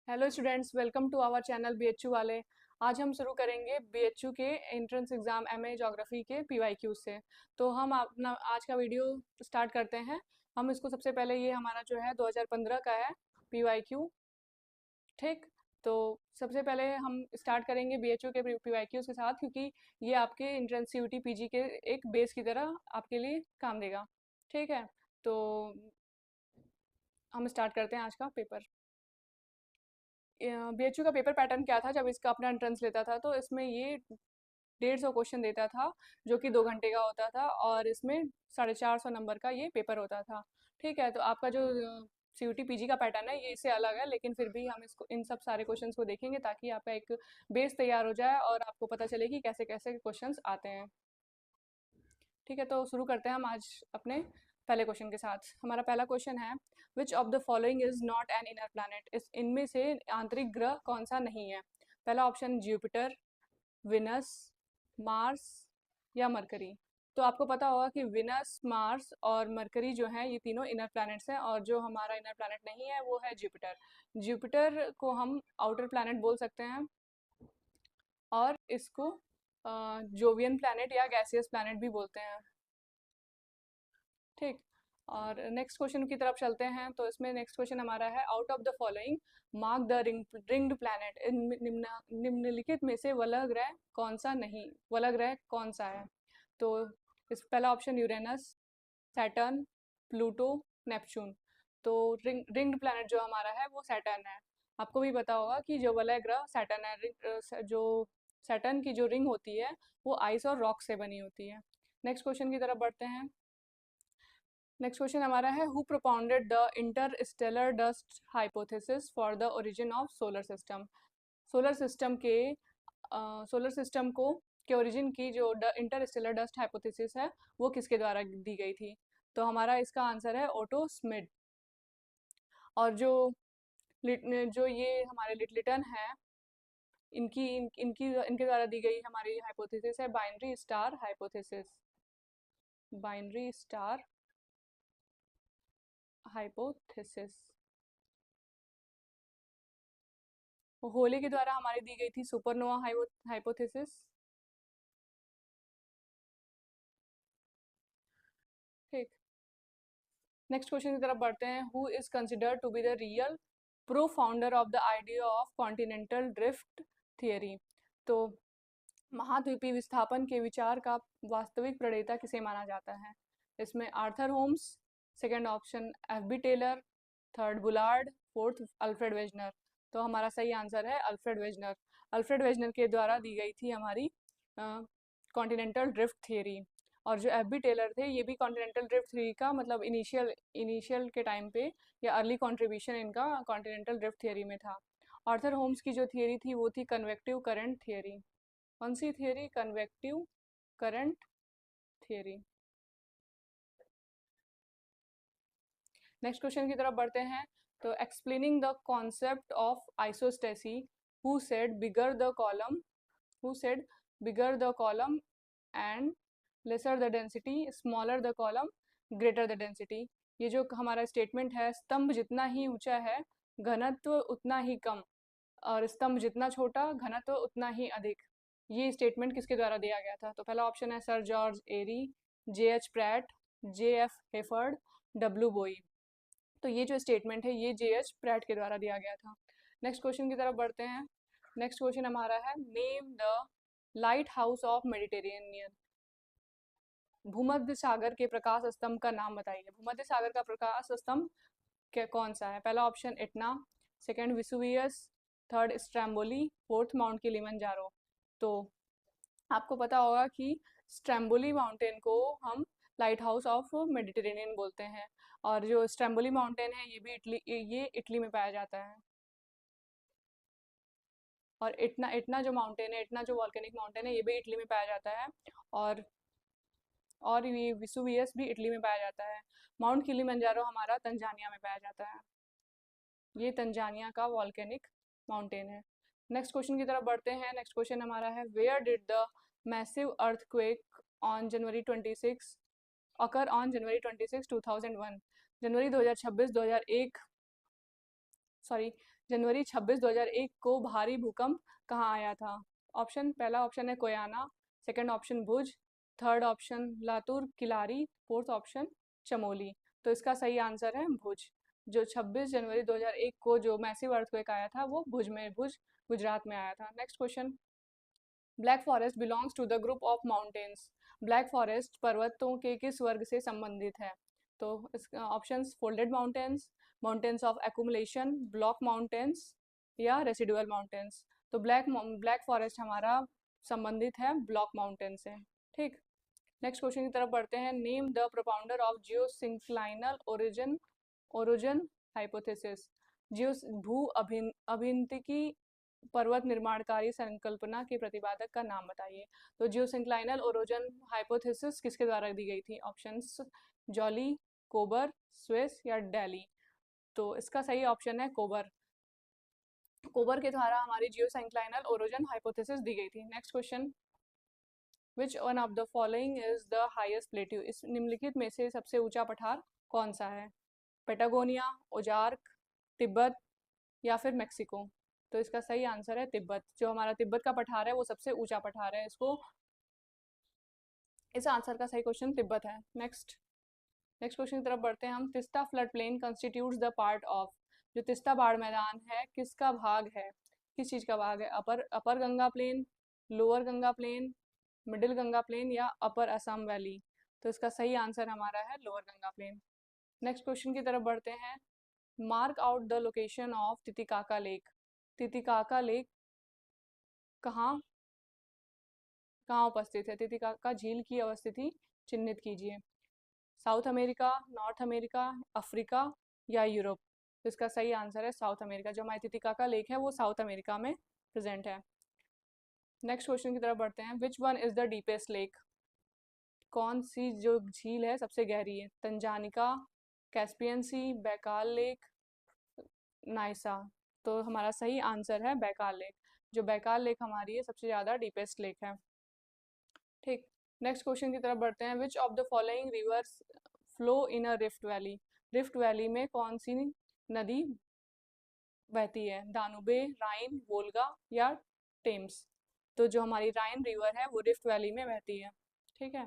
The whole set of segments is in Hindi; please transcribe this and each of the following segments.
Hello students, welcome to our channel BHU वाले। आज हम शुरू करेंगे बीएचयू के एंट्रेंस एग्जाम एमए ज्योग्राफी के पीवाईक्यू से। तो हम अपना आज का वीडियो स्टार्ट करते हैं। हम इसको सबसे पहले, ये हमारा जो है 2015 का है पीवाईक्यू। ठीक, तो सबसे पहले हम स्टार्ट करेंगे बीएचयू के पीवाईक्यू के साथ, क्योंकि ये आपके एंट्रेंस सीयूटी पीजी के एक बेस की तरह आपके लिए काम देगा। ठीक है, तो हम स्टार्ट करते हैं आज का पेपर। बीएचयू का पेपर पैटर्न क्या था जब इसका अपना एंट्रेंस लेता था, तो इसमें ये 150 क्वेश्चन देता था, जो कि 2 घंटे का होता था, और इसमें 450 नंबर का ये पेपर होता था। ठीक है, तो आपका जो सीयूटी पीजी का पैटर्न है ये इससे अलग है, लेकिन फिर भी हम इसको इन सब सारे क्वेश्चंस को देखेंगे ताकि आपका एक बेस तैयार हो जाए और आपको पता चले कि कैसे कैसे क्वेश्चंस आते हैं। ठीक है, तो शुरू करते हैं हम आज अपने पहले क्वेश्चन के साथ। हमारा पहला क्वेश्चन है, which of the following is not an inner planet. इनमें से आंतरिक ग्रह कौन सा नहीं है? पहला ऑप्शन जुपिटर, विनस, मार्स या मरकरी। तो आपको पता होगा कि विनस, मार्स और मरकरी जो हैं ये तीनों इनर प्लैनेट्स हैं, और जो हमारा इनर प्लैनेट नहीं है वो है जुपिटर। जुपिटर को हम आउटर प्लैनेट बोल सकते हैं, और इसको जोवियन प्लैनेट या गैसियस प्लैनेट भी बोलते हैं। ठीक, और नेक्स्ट क्वेश्चन की तरफ चलते हैं। तो इसमें नेक्स्ट क्वेश्चन हमारा है, out of the following mark the ringed planet. निम्नलिखित में से वलय ग्रह कौन सा नहीं, वलय ग्रह कौन सा है? तो इस पहला option Uranus, Saturn, Pluto, Neptune. तो रिंग्ड प्लैनेट जो हमारा है वो सैटर्न है। आपको भी पता होगा कि जो वलय ग्रह सैटर्न है, जो सैटर्न की जो रिंग होती है वो आइस और रॉक से बनी होती है। नेक्स्ट क्वेश्चन की तरफ बढ़ते हैं। नेक्स्ट क्वेश्चन हमारा है, who propounded the Interstellar dust hypothesis for the origin of solar system. Solar system के सोलर सिस्टम को के ओरिजिन की जो इंटरस्टेलर डस्ट हाइपोथेसिस है वो किसके द्वारा दी गई थी? तो हमारा इसका आंसर है ओटो स्मिड। और जो ये हमारे लिटलिटन है, इनके द्वारा दी गई हमारी हाइपोथेसिस है binary star hypothesis. Binary star hypothesis Hoyle के द्वारा हमारी दी गई थी सुपरनोवा हाइपोथेसिस। ठीक, नेक्स्ट क्वेश्चन की तरफ बढ़ते हैं। Who is considered to be the real propounder of the idea of continental drift theory. तो महाद्वीपीय विस्थापन के विचार का वास्तविक प्रणेता किसे माना जाता है? इसमें Arthur Holmes, second option F B Taylor, third Bullard, fourth Alfred Wegener. तो हमारा सही आंसर है अल्फ्रेड वेजनर। अल्फ्रेड वेजनर के द्वारा दी गई थी हमारी कॉन्टिनेंटल ड्रिफ्ट थियरी। और जो एफ बी टेलर थे, ये भी कॉन्टिनेंटल ड्रिफ्ट थ्योरी का मतलब इनिशियल के टाइम पे या अर्ली कंट्रीब्यूशन इनका कॉन्टिनेंटल ड्रिफ्ट थियरी में था। आर्थर होम्स की जो थियरी थी वो थी कन्वेक्टिव करंट थियरी। कौन सी थियरी? Convective current theory. Next question की तरफ बढ़ते हैं। तो explaining the concept of isostasy, who said bigger the column, who said bigger the column and lesser the density, smaller the column, greater the density. ये जो हमारा स्टेटमेंट है, स्तंभ जितना ही ऊंचा है घनत्व उतना ही कम, और स्तंभ जितना छोटा घनत्व उतना ही अधिक। ये स्टेटमेंट किसके द्वारा दिया गया था? तो पहला ऑप्शन है sir George Airy, J H Pratt, J F Hayford, W Bowie. तो ये जो स्टेटमेंट है ये जे एच प्रैट के द्वारा दिया गया था। नेक्स्ट क्वेश्चन की तरफ बढ़ते हैं। नेक्स्ट क्वेश्चन हमारा है, name the light house of Mediterranean. भूमध्य सागर के प्रकाश स्तंभ का नाम बताइए। भूमध्य सागर का प्रकाश स्तंभ कौन सा है? पहला option Etna, second Vesuvius, third Stromboli, fourth Mount Kilimanjaro. तो आपको पता होगा कि स्ट्रैम्बोली माउंटेन को हम लाइट हाउस ऑफ मेडिटेरेनियन बोलते हैं, और जो स्ट्रैम्बोली माउंटेन है ये इटली में पाया जाता है। और इटना जो माउंटेन है, इटना जो वॉल्केनिक माउंटेन है, ये भी इटली में पाया जाता है। और ये विसुवियस भी इटली में पाया जाता है। माउंट किलिमंजारो हमारा तंजानिया में पाया जाता है। ये तंजानिया का वॉल्केनिक माउंटेन है। नेक्स्ट क्वेश्चन की तरफ बढ़ते हैं। नेक्स्ट क्वेश्चन हमारा है, where did the massive earthquake on January 26 occur on January 26, 2001। जनवरी 2026 2001 सॉरी जनवरी 26 2001 को भारी भूकंप कहाँ आया था? ऑप्शन, पहला ऑप्शन है Koyna, second option Bhuj, third option Latur Killari, fourth option Chamoli. तो इसका सही आंसर है भुज। जो 26 जनवरी 2001 को जो मैसिव अर्थक्वेक आया था वो भुज गुजरात में आया था। Next question, Black Forest belongs to the group of mountains. Black Forest पर्वतों के किस वर्ग से संबंधित है? तो इसका options folded mountains, mountains of accumulation, block mountains या रेसिडुअल माउंटेन्स। तो ब्लैक फॉरेस्ट हमारा संबंधित है ब्लॉक माउंटेन से। ठीक, नेक्स्ट क्वेश्चन की तरफ बढ़ते हैं। Name the propounder of geosynclinal origin hypothesis. जियो भू अभिंतिकी पर्वत निर्माणकारी संकल्पना के प्रतिपादक का नाम बताइए। तो जियोसिंक्लाइनल ओरिजिन हाइपोथेसिस किसके द्वारा दी गई थी? ऑप्शंस जॉली, कोबर, स्विस या डेली। तो इसका सही ऑप्शन है कोबर। कोबर के द्वारा हमारी जियोसिंक्लाइनल ओरिजिन हाइपोथेसिस दी गई थी। Next question, which one of the following is the highest plateau. इस निम्नलिखित में से सबसे ऊंचा पठार कौन सा है? पेटागोनिया, ओजार्क, तिब्बत या फिर मेक्सिको। तो इसका सही आंसर है तिब्बत। जो हमारा तिब्बत का पठार है वो सबसे ऊंचा पठार है। इस आंसर का सही क्वेश्चन तिब्बत है। नेक्स्ट क्वेश्चन की तरफ बढ़ते हैं हम। Teesta flood plain constitutes the part of. जो तिस्ता बाढ़ मैदान है किसका भाग है? किस चीज का भाग है? Upper Ganga plain, lower Ganga plain, middle Ganga plain या अपर असम वैली। तो इसका सही आंसर हमारा है lower Ganga plain. Next question की तरफ बढ़ते हैं। Mark out the location of Titicaca lake. Titicaca lake कहाँ कहाँ उपस्थित है? तितिकाका झील की अवस्थिति चिन्हित कीजिए। South America, north America, Africa या यूरोप। तो इसका सही आंसर है साउथ अमेरिका। जो हमारी तितिकाका लेक है वो साउथ अमेरिका में प्रेजेंट है। नेक्स्ट क्वेश्चन की तरफ बढ़ते हैं। विच one is the deepest lake. कौन सी जो झील है सबसे गहरी है? तंजानिका, कैस्पियन सी, बैकाल लेक, नाइसा। तो हमारा सही आंसर है बैकाल लेक। जो बैकाल लेक हमारी है सबसे ज़्यादा डीपेस्ट लेक है। ठीक, नेक्स्ट क्वेश्चन की तरफ बढ़ते हैं। Which of the following rivers flow in a rift valley. Rift valley में कौन सी नदी बहती है? दानुबे, राइन, वोल्गा या टेम्स। तो जो हमारी राइन रिवर है वो रिफ्ट वैली में बहती है। ठीक है,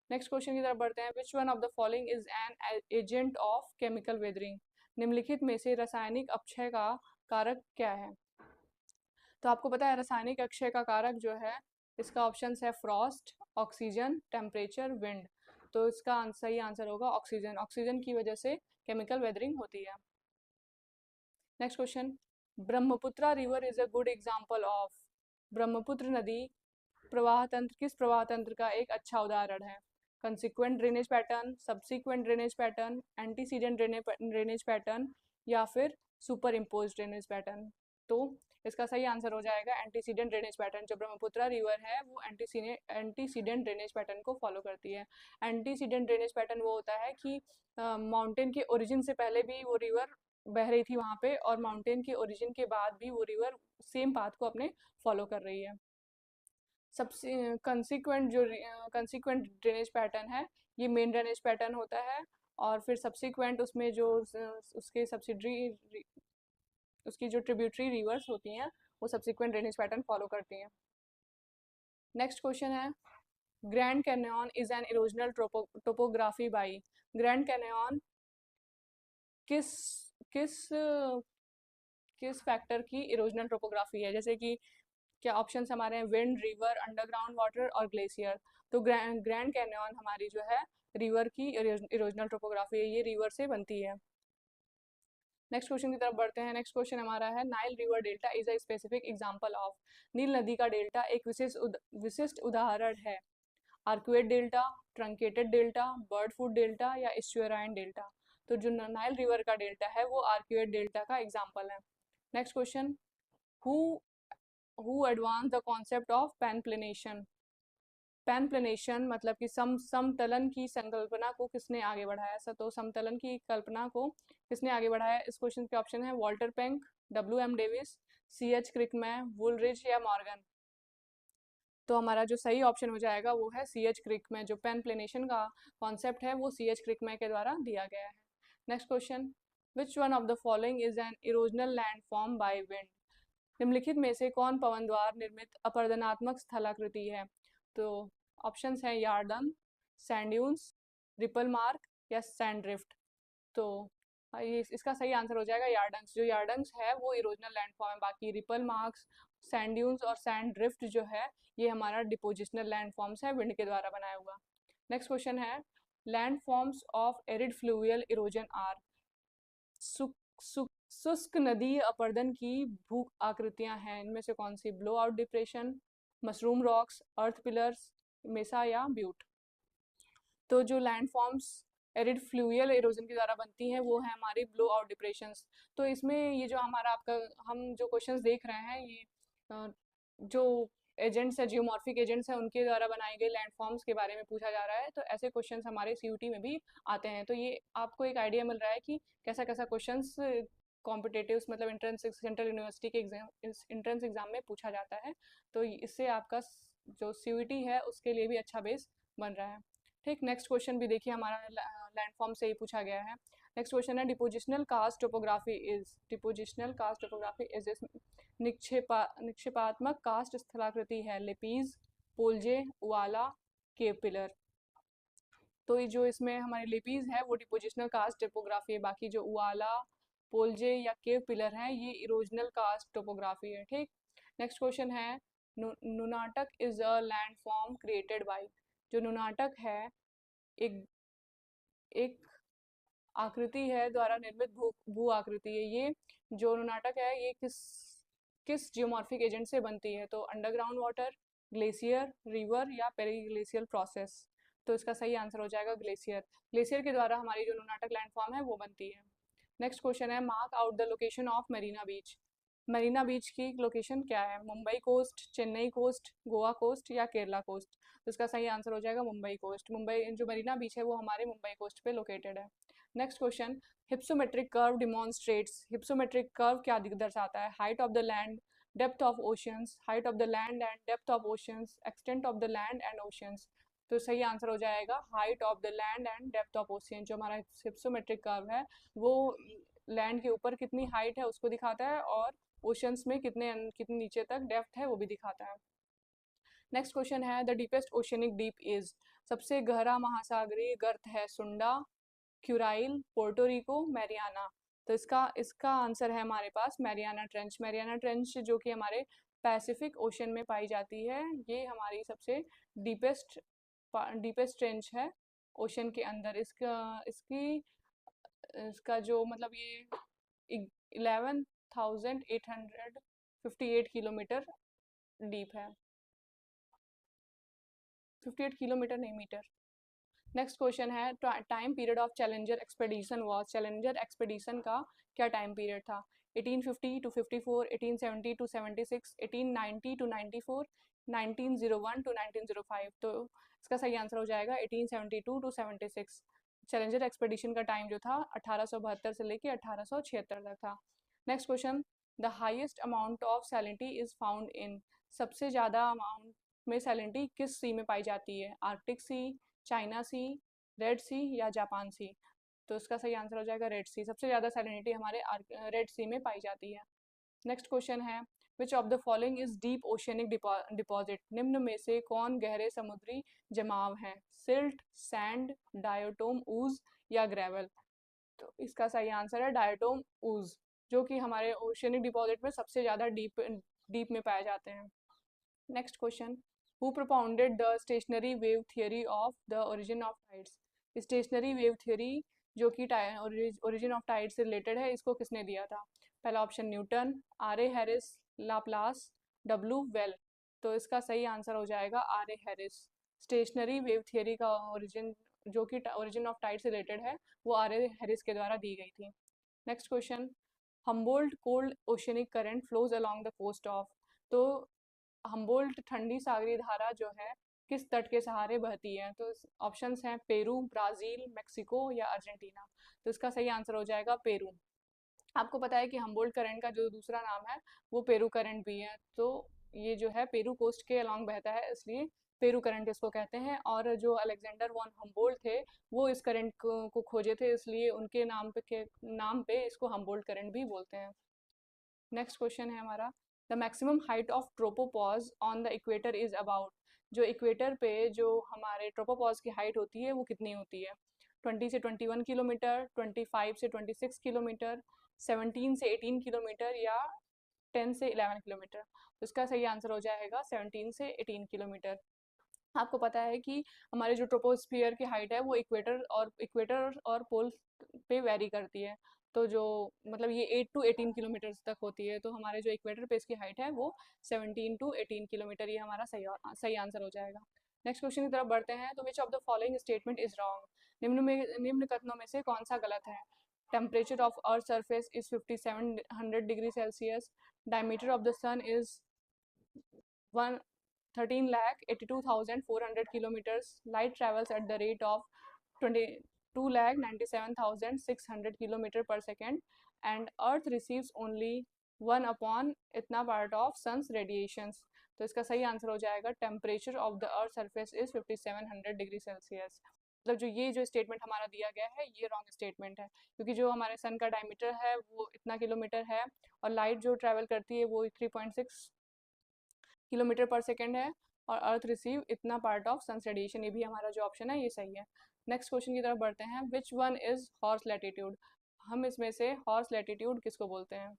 नेक्स्ट क्वेश्चन की तरफ बढ़ते हैं। Which one of the following is an agent of chemical weathering. निम्नलिखित में से रासायनिक अपक्षय का कारक क्या है? तो आपको पता है रासायनिक अक्षय का कारक जो है इसका ऑप्शन है फ्रॉस्ट, ऑक्सीजन, टेम्परेचर, विंड। तो इसका सही आंसर होगा ऑक्सीजन। ऑक्सीजन की वजह से केमिकल वेदरिंग होती है। Next question, Brahmaputra river is a good example of. Brahmaputra नदी प्रवाह तंत्र किस प्रवाह तंत्र का एक अच्छा उदाहरण है? Consequent drainage pattern, subsequent drainage pattern, antecedent drainage pattern या फिर सुपर इम्पोज ड्रेनेज पैटर्न। तो इसका सही आंसर हो जाएगा एंटीसीडेंट ड्रेनेज पैटर्न। जो ब्रह्मपुत्र रिवर है वो एंटीसीडेंट ड्रेनेज पैटर्न को फॉलो करती है। एंटीसीडेंट ड्रेनेज पैटर्न वो होता है कि माउंटेन के ओरिजिन से पहले भी वो रिवर बह रही थी वहाँ पे, और माउंटेन के ओरिजिन के बाद भी वो रिवर सेम पाथ को अपने फॉलो कर रही है। सबसे कंसिक्वेंट जो कंसिक्वेंट ड्रेनेज पैटर्न है ये मेन ड्रेनेज पैटर्न होता है, और फिर सब्सिक्वेंट उसमें जो उसके सब्सिडरी उसकी जो ट्रिब्यूटरी रिवर्स होती हैं वो सब्सिक्वेंट ड्रेनेज पैटर्न फॉलो करती हैं। नेक्स्ट क्वेश्चन है, grand Canyon is an erosional topography by. Grand Canyon किस किस किस फैक्टर की इरोजनल टोपोग्राफी है? जैसे कि क्या ऑप्शंस हमारे हैं? विंड, रिवर, अंडरग्राउंड वाटर और ग्लेशियर। तो ग्रैंड कैन्यन हमारी जो है रिवर की इरोजनल टोपोग्राफी है, ये रिवर से बनती है। नेक्स्ट क्वेश्चन की तरफ बढ़ते हैं। नेक्स्ट क्वेश्चन हमारा है, Nile river delta is a specific example of. नील नदी का डेल्टा एक विशिष्ट उदाहरण है। Arcuate delta, truncated delta, bird foot delta या एस्चुएराइन डेल्टा। तो जो नाइल रिवर का डेल्टा है वो आर्कुएट डेल्टा का एग्जाम्पल है। Next question, who advance the concept of panplanation. Panplanation मतलब कि समतलन की संकल्पना को किसने आगे बढ़ाया? तो समतलन की कल्पना को किसने आगे बढ़ाया? इस क्वेश्चन के ऑप्शन है Walter Penck, W.M. Davis, C.H. Crickmay, वुलरिज या मॉर्गन। तो हमारा जो सही ऑप्शन हो जाएगा वो है C.H. क्रिकमैन। जो पैनप्लेनेशन का कॉन्सेप्ट है वो C.H. क्रिकमैन के द्वारा दिया गया है। Next question, which one of the following is an erosional land form by wind? निम्नलिखित में से कौन पवन द्वार निर्मित अपरदनात्मक स्थलाकृति है? तो ऑप्शंस हैं यार्डन, सैंड ड्यून्स, रिपल मार्क या सैंड ड्रिफ्ट। तो ये इसका सही आंसर हो जाएगा यार्डन्स। जो यार्डन्स है वो इरोजनल लैंडफॉर्म है, बाकी रिपल मार्क्स, सैंड ड्यून्स और सैंड ड्रिफ्ट जो है ये हमारा डिपोजिशनल लैंडफॉर्म्स है, विंड के द्वारा बनाया हुआ। नेक्स्ट क्वेश्चन है landforms of arid fluvial erosion are. शुष्क नदी अपरदन की भू आकृतियां हैं, इनमें से कौन सी? Blow out depression, mushroom rocks, earth pillars, mesa या ब्यूट। तो जो लैंडफॉर्म्स एरिड फ्लूवियल इरोजन के द्वारा बनती हैं वो है हमारी ब्लो आउट डिप्रेशंस। तो इसमें ये जो हमारा आपका हम जो क्वेश्चंस देख रहे हैं ये जो एजेंट्स है, जियोमॉर्फिक एजेंट्स हैं, उनके द्वारा बनाए गए लैंडफॉर्म्स के बारे में पूछा जा रहा है। तो ऐसे क्वेश्चंस हमारे सीयूटी में भी आते हैं। तो ये आपको एक आइडिया मिल रहा है कि कैसा कैसा क्वेश्चंस कॉम्पिटेटिव्स मतलब एंट्रेंस सेंट्रल यूनिवर्सिटी के एंट्रेंस एग्जाम में पूछा जाता है। तो इससे आपका जो सीयूटी है उसके लिए भी अच्छा बेस बन रहा है। ठीक, नेक्स्ट क्वेश्चन भी देखिए हमारा लैंडफॉर्म से ही पूछा गया है। नेक्स्ट क्वेश्चन है depositional karst topography is. Depositional karst topography is निक्षेपात्मक कास्ट स्थलाकृति है लिपीज, पोलजे, उवाला, केव पिलर। तो ये जो इसमें हमारी लिपीज है वो डिपोजिशनल कास्ट टोपोग्राफी है, बाकी जो उवाला, पोलजे या केव पिलर है ये इरोजनल कास्ट टोपोग्राफी है। ठीक, नेक्स्ट क्वेश्चन है nunatak is a landform created by. जो नुनाटक है एक एक आकृति है द्वारा निर्मित भू आकृति है। ये जो नुनाटक है ये किस जियोमॉर्फिक एजेंट से बनती है? तो अंडरग्राउंड वाटर, ग्लेशियर, रिवर या पेरीग्लेशियल प्रोसेस। तो इसका सही आंसर हो जाएगा ग्लेशियर। ग्लेशियर के द्वारा हमारी जो नुनाटक लैंडफॉर्म है वो बनती है। नेक्स्ट क्वेश्चन है mark out the location of Marina Beach. Marina Beach की लोकेशन क्या है? Mumbai coast, Chennai coast, Goa coast या केरला कोस्ट। तो इसका सही आंसर हो जाएगा मुंबई कोस्ट। मुंबई जो मरीना बीच है वो हमारे मुंबई कोस्ट पे लोकेटेड है। Next question hypsometric curve demonstrates. Hypsometric curve क्या दर्शाता है? Height of the land, depth of oceans, height of the land and depth of oceans, extent of the land and oceans. तो सही आंसर हो जाएगा height of the land and depth of ocean. जो हमारा हिप्सोमेट्रिक कर्व है वो लैंड के ऊपर कितनी हाइट है उसको दिखाता है और ओशंस में कितने नीचे तक डेप्थ है वो भी दिखाता है। नेक्स्ट क्वेश्चन है the deepest oceanic deep is. सबसे गहरा महासागरीय गर्त है सुंडा, क्यूराइल, पोर्टोरिको, मैरियाना। तो इसका इसका आंसर है हमारे पास मैरियाना ट्रेंच। मैरियाना ट्रेंच जो कि हमारे पैसिफिक ओशन में पाई जाती है, ये हमारी सबसे डीपेस्ट डीपेस्ट ट्रेंच है ओशन के अंदर। इसका जो मतलब ये 11,858 किलोमीटर डीप है। 58 किलोमीटर नहीं, मीटर। नेक्स्ट क्वेश्चन है time period of challenger expedition was. Challenger expedition का क्या टाइम पीरियड था? 1850 टू 54, 1870 टू 76, 1890 टू 94, 1901 टू 1905। तो इसका सही आंसर हो जाएगा 1872 टू 76। चैलेंजर एक्सपेडिशन का टाइम जो था 1872 से लेके 1876 तक था। Next question the highest amount of salinity is found in. सबसे ज़्यादा अमाउंट में सैलिनिटी किस सी में पाई जाती है? आर्कटिक सी, चाइना सी, रेड सी या जापान सी। तो इसका सही आंसर हो जाएगा रेड सी। सबसे ज़्यादा सैलिनिटी हमारे रेड सी में पाई जाती है। नेक्स्ट क्वेश्चन है which of the following is deep oceanic deposit. निम्न में से कौन गहरे समुद्री जमाव हैं? सिल्ट, सैंड, डायोटोम ऊज या ग्रेवल। तो इसका सही आंसर है डायोटोम ऊज, जो कि हमारे ओशियनिक डिपॉजिट में सबसे ज़्यादा डीप में पाए जाते हैं। Next question who propounded the stationary wave theory of the origin of tides. Stationary wave theory जो कि ओरिजिन ऑफ टाइड से रिलेटेड है, इसको किसने दिया था? पहला option Newton, R A Harris, Laplace, W Whewell. तो इसका सही आंसर हो जाएगा R A Harris. Stationary wave theory का ओरिजिन जो कि ओरिजिन ऑफ टाइड से रिलेटेड है वो आर ए हैरिस के द्वारा दी गई थी। Next question Humboldt cold oceanic current flows along the coast of. तो हम्बोल्ट ठंडी सागरीय धारा जो है किस तट के सहारे बहती है? तो ऑप्शंस हैं पेरू, ब्राज़ील, मेक्सिको या अर्जेंटीना। तो इसका सही आंसर हो जाएगा पेरू। आपको पता है कि हम्बोल्ट करंट का जो दूसरा नाम है वो पेरू करंट भी है। तो ये जो है पेरू कोस्ट के अलॉन्ग बहता है, इसलिए पेरू करंट इसको कहते हैं। और जो अलेक्जेंडर वॉन हम्बोल्ट थे वो इस करंट को खोजे थे, इसलिए उनके नाम पे इसको हम्बोल्ट करंट भी बोलते हैं। नेक्स्ट क्वेश्चन है हमारा, the maximum height of tropopause on the equator is about. जो इक्वेटर पे जो हमारे ट्रोपोपॉज की हाइट होती है वो कितनी होती है? 20 से 21 किलोमीटर, 25 से 26 किलोमीटर, 17 से 18 किलोमीटर, या 10 से 11 किलोमीटर। तो इसका सही आंसर हो जाएगा 17 से 18 किलोमीटर। आपको पता है कि हमारे जो ट्रोपोस्फियर की हाइट है वो इक्वेटर और पोल पे वेरी करती है। तो जो मतलब ये 8 टू 18 किलोमीटर तक होती है, तो हमारे जो इक्वेटर पे इसकी हाइट है वो 17 टू 18 किलोमीटर, ये हमारा सही आंसर हो जाएगा। नेक्स्ट क्वेश्चन की तरफ बढ़ते हैं। तो which of the following statement is wrong. निम्न कथनों में से कौन सा गलत है? Temperature of earth surface is 5700 degree Celsius, diameter of the sun is 13,82,400 kilometers. Light travels at the rate of 22,97,600 kilometer per second, and Earth receives only 1 upon इतना part of sun's radiations। तो इसका सही आंसर हो जाएगा temperature of the earth surface is 5700 degree Celsius. मतलब जो स्टेटमेंट हमारा दिया गया है ये रॉन्ग स्टेटमेंट है, क्योंकि जो हमारे सन का डायमीटर है वो इतना किलोमीटर है, और लाइट जो ट्रैवल करती है वो 3.6 किलोमीटर पर सेकेंड है, और अर्थ रिसीव इतना पार्ट ऑफ सन रेडिएशन। ये भी हमारा जो ऑप्शन है ये सही है। नेक्स्ट क्वेश्चन की तरफ बढ़ते हैं। विच वन इज हॉर्स लैटिट्यूड। हम इसमें से हॉर्स लैटिट्यूड किसको बोलते हैं?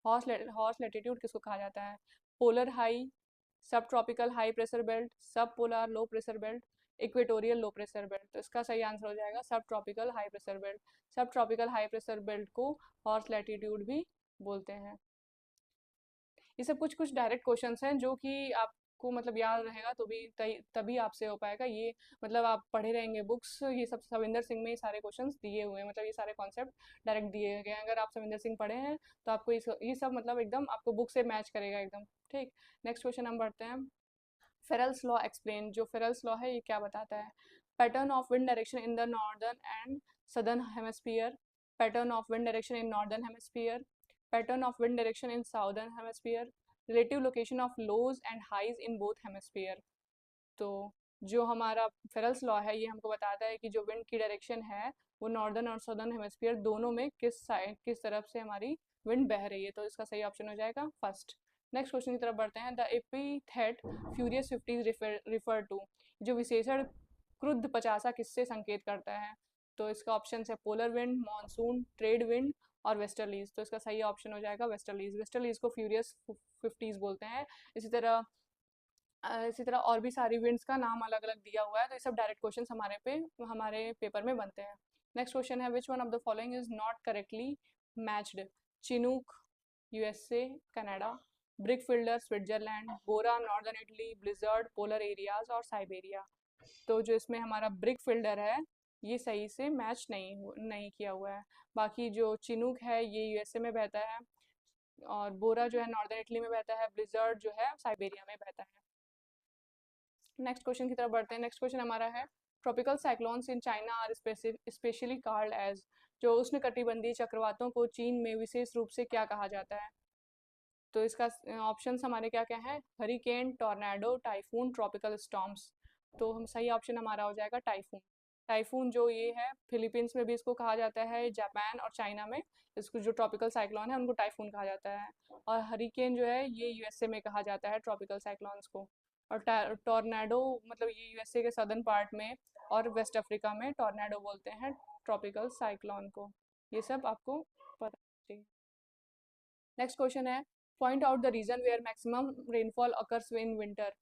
हॉर्स लैटिट्यूड किसको कहा जाता है? पोलर हाई, सब ट्रॉपिकल हाई प्रेशर बेल्ट, सब polar low pressure belt, equatorial low pressure belt. तो इसका सही आंसर हो जाएगा सब ट्रॉपिकल हाई प्रेशर बेल्ट। सब ट्रॉपिकल हाई प्रेशर बेल्ट को हॉर्स लैटिट्यूड भी बोलते हैं। ये सब कुछ कुछ डायरेक्ट क्वेश्चंस हैं जो कि आपको मतलब याद रहेगा तो भी तभी आपसे हो पाएगा ये। मतलब आप पढ़े रहेंगे बुक्स, ये सब सविंदर सिंह में ये सारे क्वेश्चंस दिए हुए हैं, मतलब ये सारे कॉन्सेप्ट डायरेक्ट दिए गए हैं। अगर आप सविंदर सिंह पढ़े हैं तो आपको ये सब मतलब एकदम आपको बुक से मैच करेगा एकदम। ठीक, नेक्स्ट क्वेश्चन हम बढ़ते हैं। Ferrel's law explain. जो फेरल्स लॉ है ये क्या बताता है? Pattern of wind direction in the northern and southern hemisphere, pattern of wind direction in northern hemisphere, pattern of wind direction in southern hemisphere, relative location of lows and highs in both hemisphere. तो जो हमारा फेरल्स लॉ है ये हमको बताता है कि जो विंड की डायरेक्शन है वो नॉर्दर्न और सदर्न हेमिस्फीयर दोनों में किस तरफ से हमारी विंड बह रही है। तो इसका सही ऑप्शन हो जाएगा फर्स्ट। नेक्स्ट क्वेश्चन की तरफ बढ़ते हैं। The epithet furious 50 refer to. जो विशेषण क्रुद्ध 50 किससे संकेत करता है? तो इसका ऑप्शन है polar wind, monsoon, trade wind और वेस्टर्लीज। तो इसका सही ऑप्शन हो जाएगा वेस्टर्लीज। वेस्टर्लीज को फ्यूरियस 50 बोलते हैं। इसी तरह और भी सारी विंड्स का नाम अलग अलग दिया हुआ है। तो ये सब डायरेक्ट क्वेश्चंस हमारे पेपर में बनते हैं। नेक्स्ट क्वेश्चन है which one of the following is not correctly matched. Chinook USA Canada, brick fielder Switzerland, Bora northern Italy, blizzard polar areas और साइबेरिया। तो जो इसमें हमारा ब्रिक फिल्डर है ये सही से मैच नहीं किया हुआ है। बाकी जो चिनूक है ये यूएसए में बहता है, और बोरा जो है नॉर्दर्न इटली में बहता है, ब्लिजर्ड जो है साइबेरिया में बहता है। नेक्स्ट क्वेश्चन की तरफ बढ़ते हैं। नेक्स्ट क्वेश्चन हमारा है tropical cyclones in China are specially called as. जो उष्णकटिबंधीय चक्रवातों को चीन में विशेष रूप से क्या कहा जाता है? तो इसका ऑप्शंस हमारे क्या क्या हैं? Hurricane, tornado, typhoon, tropical storms. तो हम सही ऑप्शन हमारा हो जाएगा टाइफून। टाइफून जो ये है फिलीपींस में भी इसको कहा जाता है, जापान और चाइना में इसको जो ट्रॉपिकल साइक्लोन है उनको टाइफून कहा जाता है। और हरिकेन जो है ये यूएसए में कहा जाता है ट्रॉपिकल साइक्लोन्स को। और टॉर्नेडो मतलब ये यूएसए के सदर्न पार्ट में और वेस्ट अफ्रीका में टॉर्नेडो बोलते हैं ट्रॉपिकल साइक्लोन को। ये सब आपको पता चाहिए। नेक्स्ट क्वेश्चन है point out the region where maximum rainfall occurs in winter.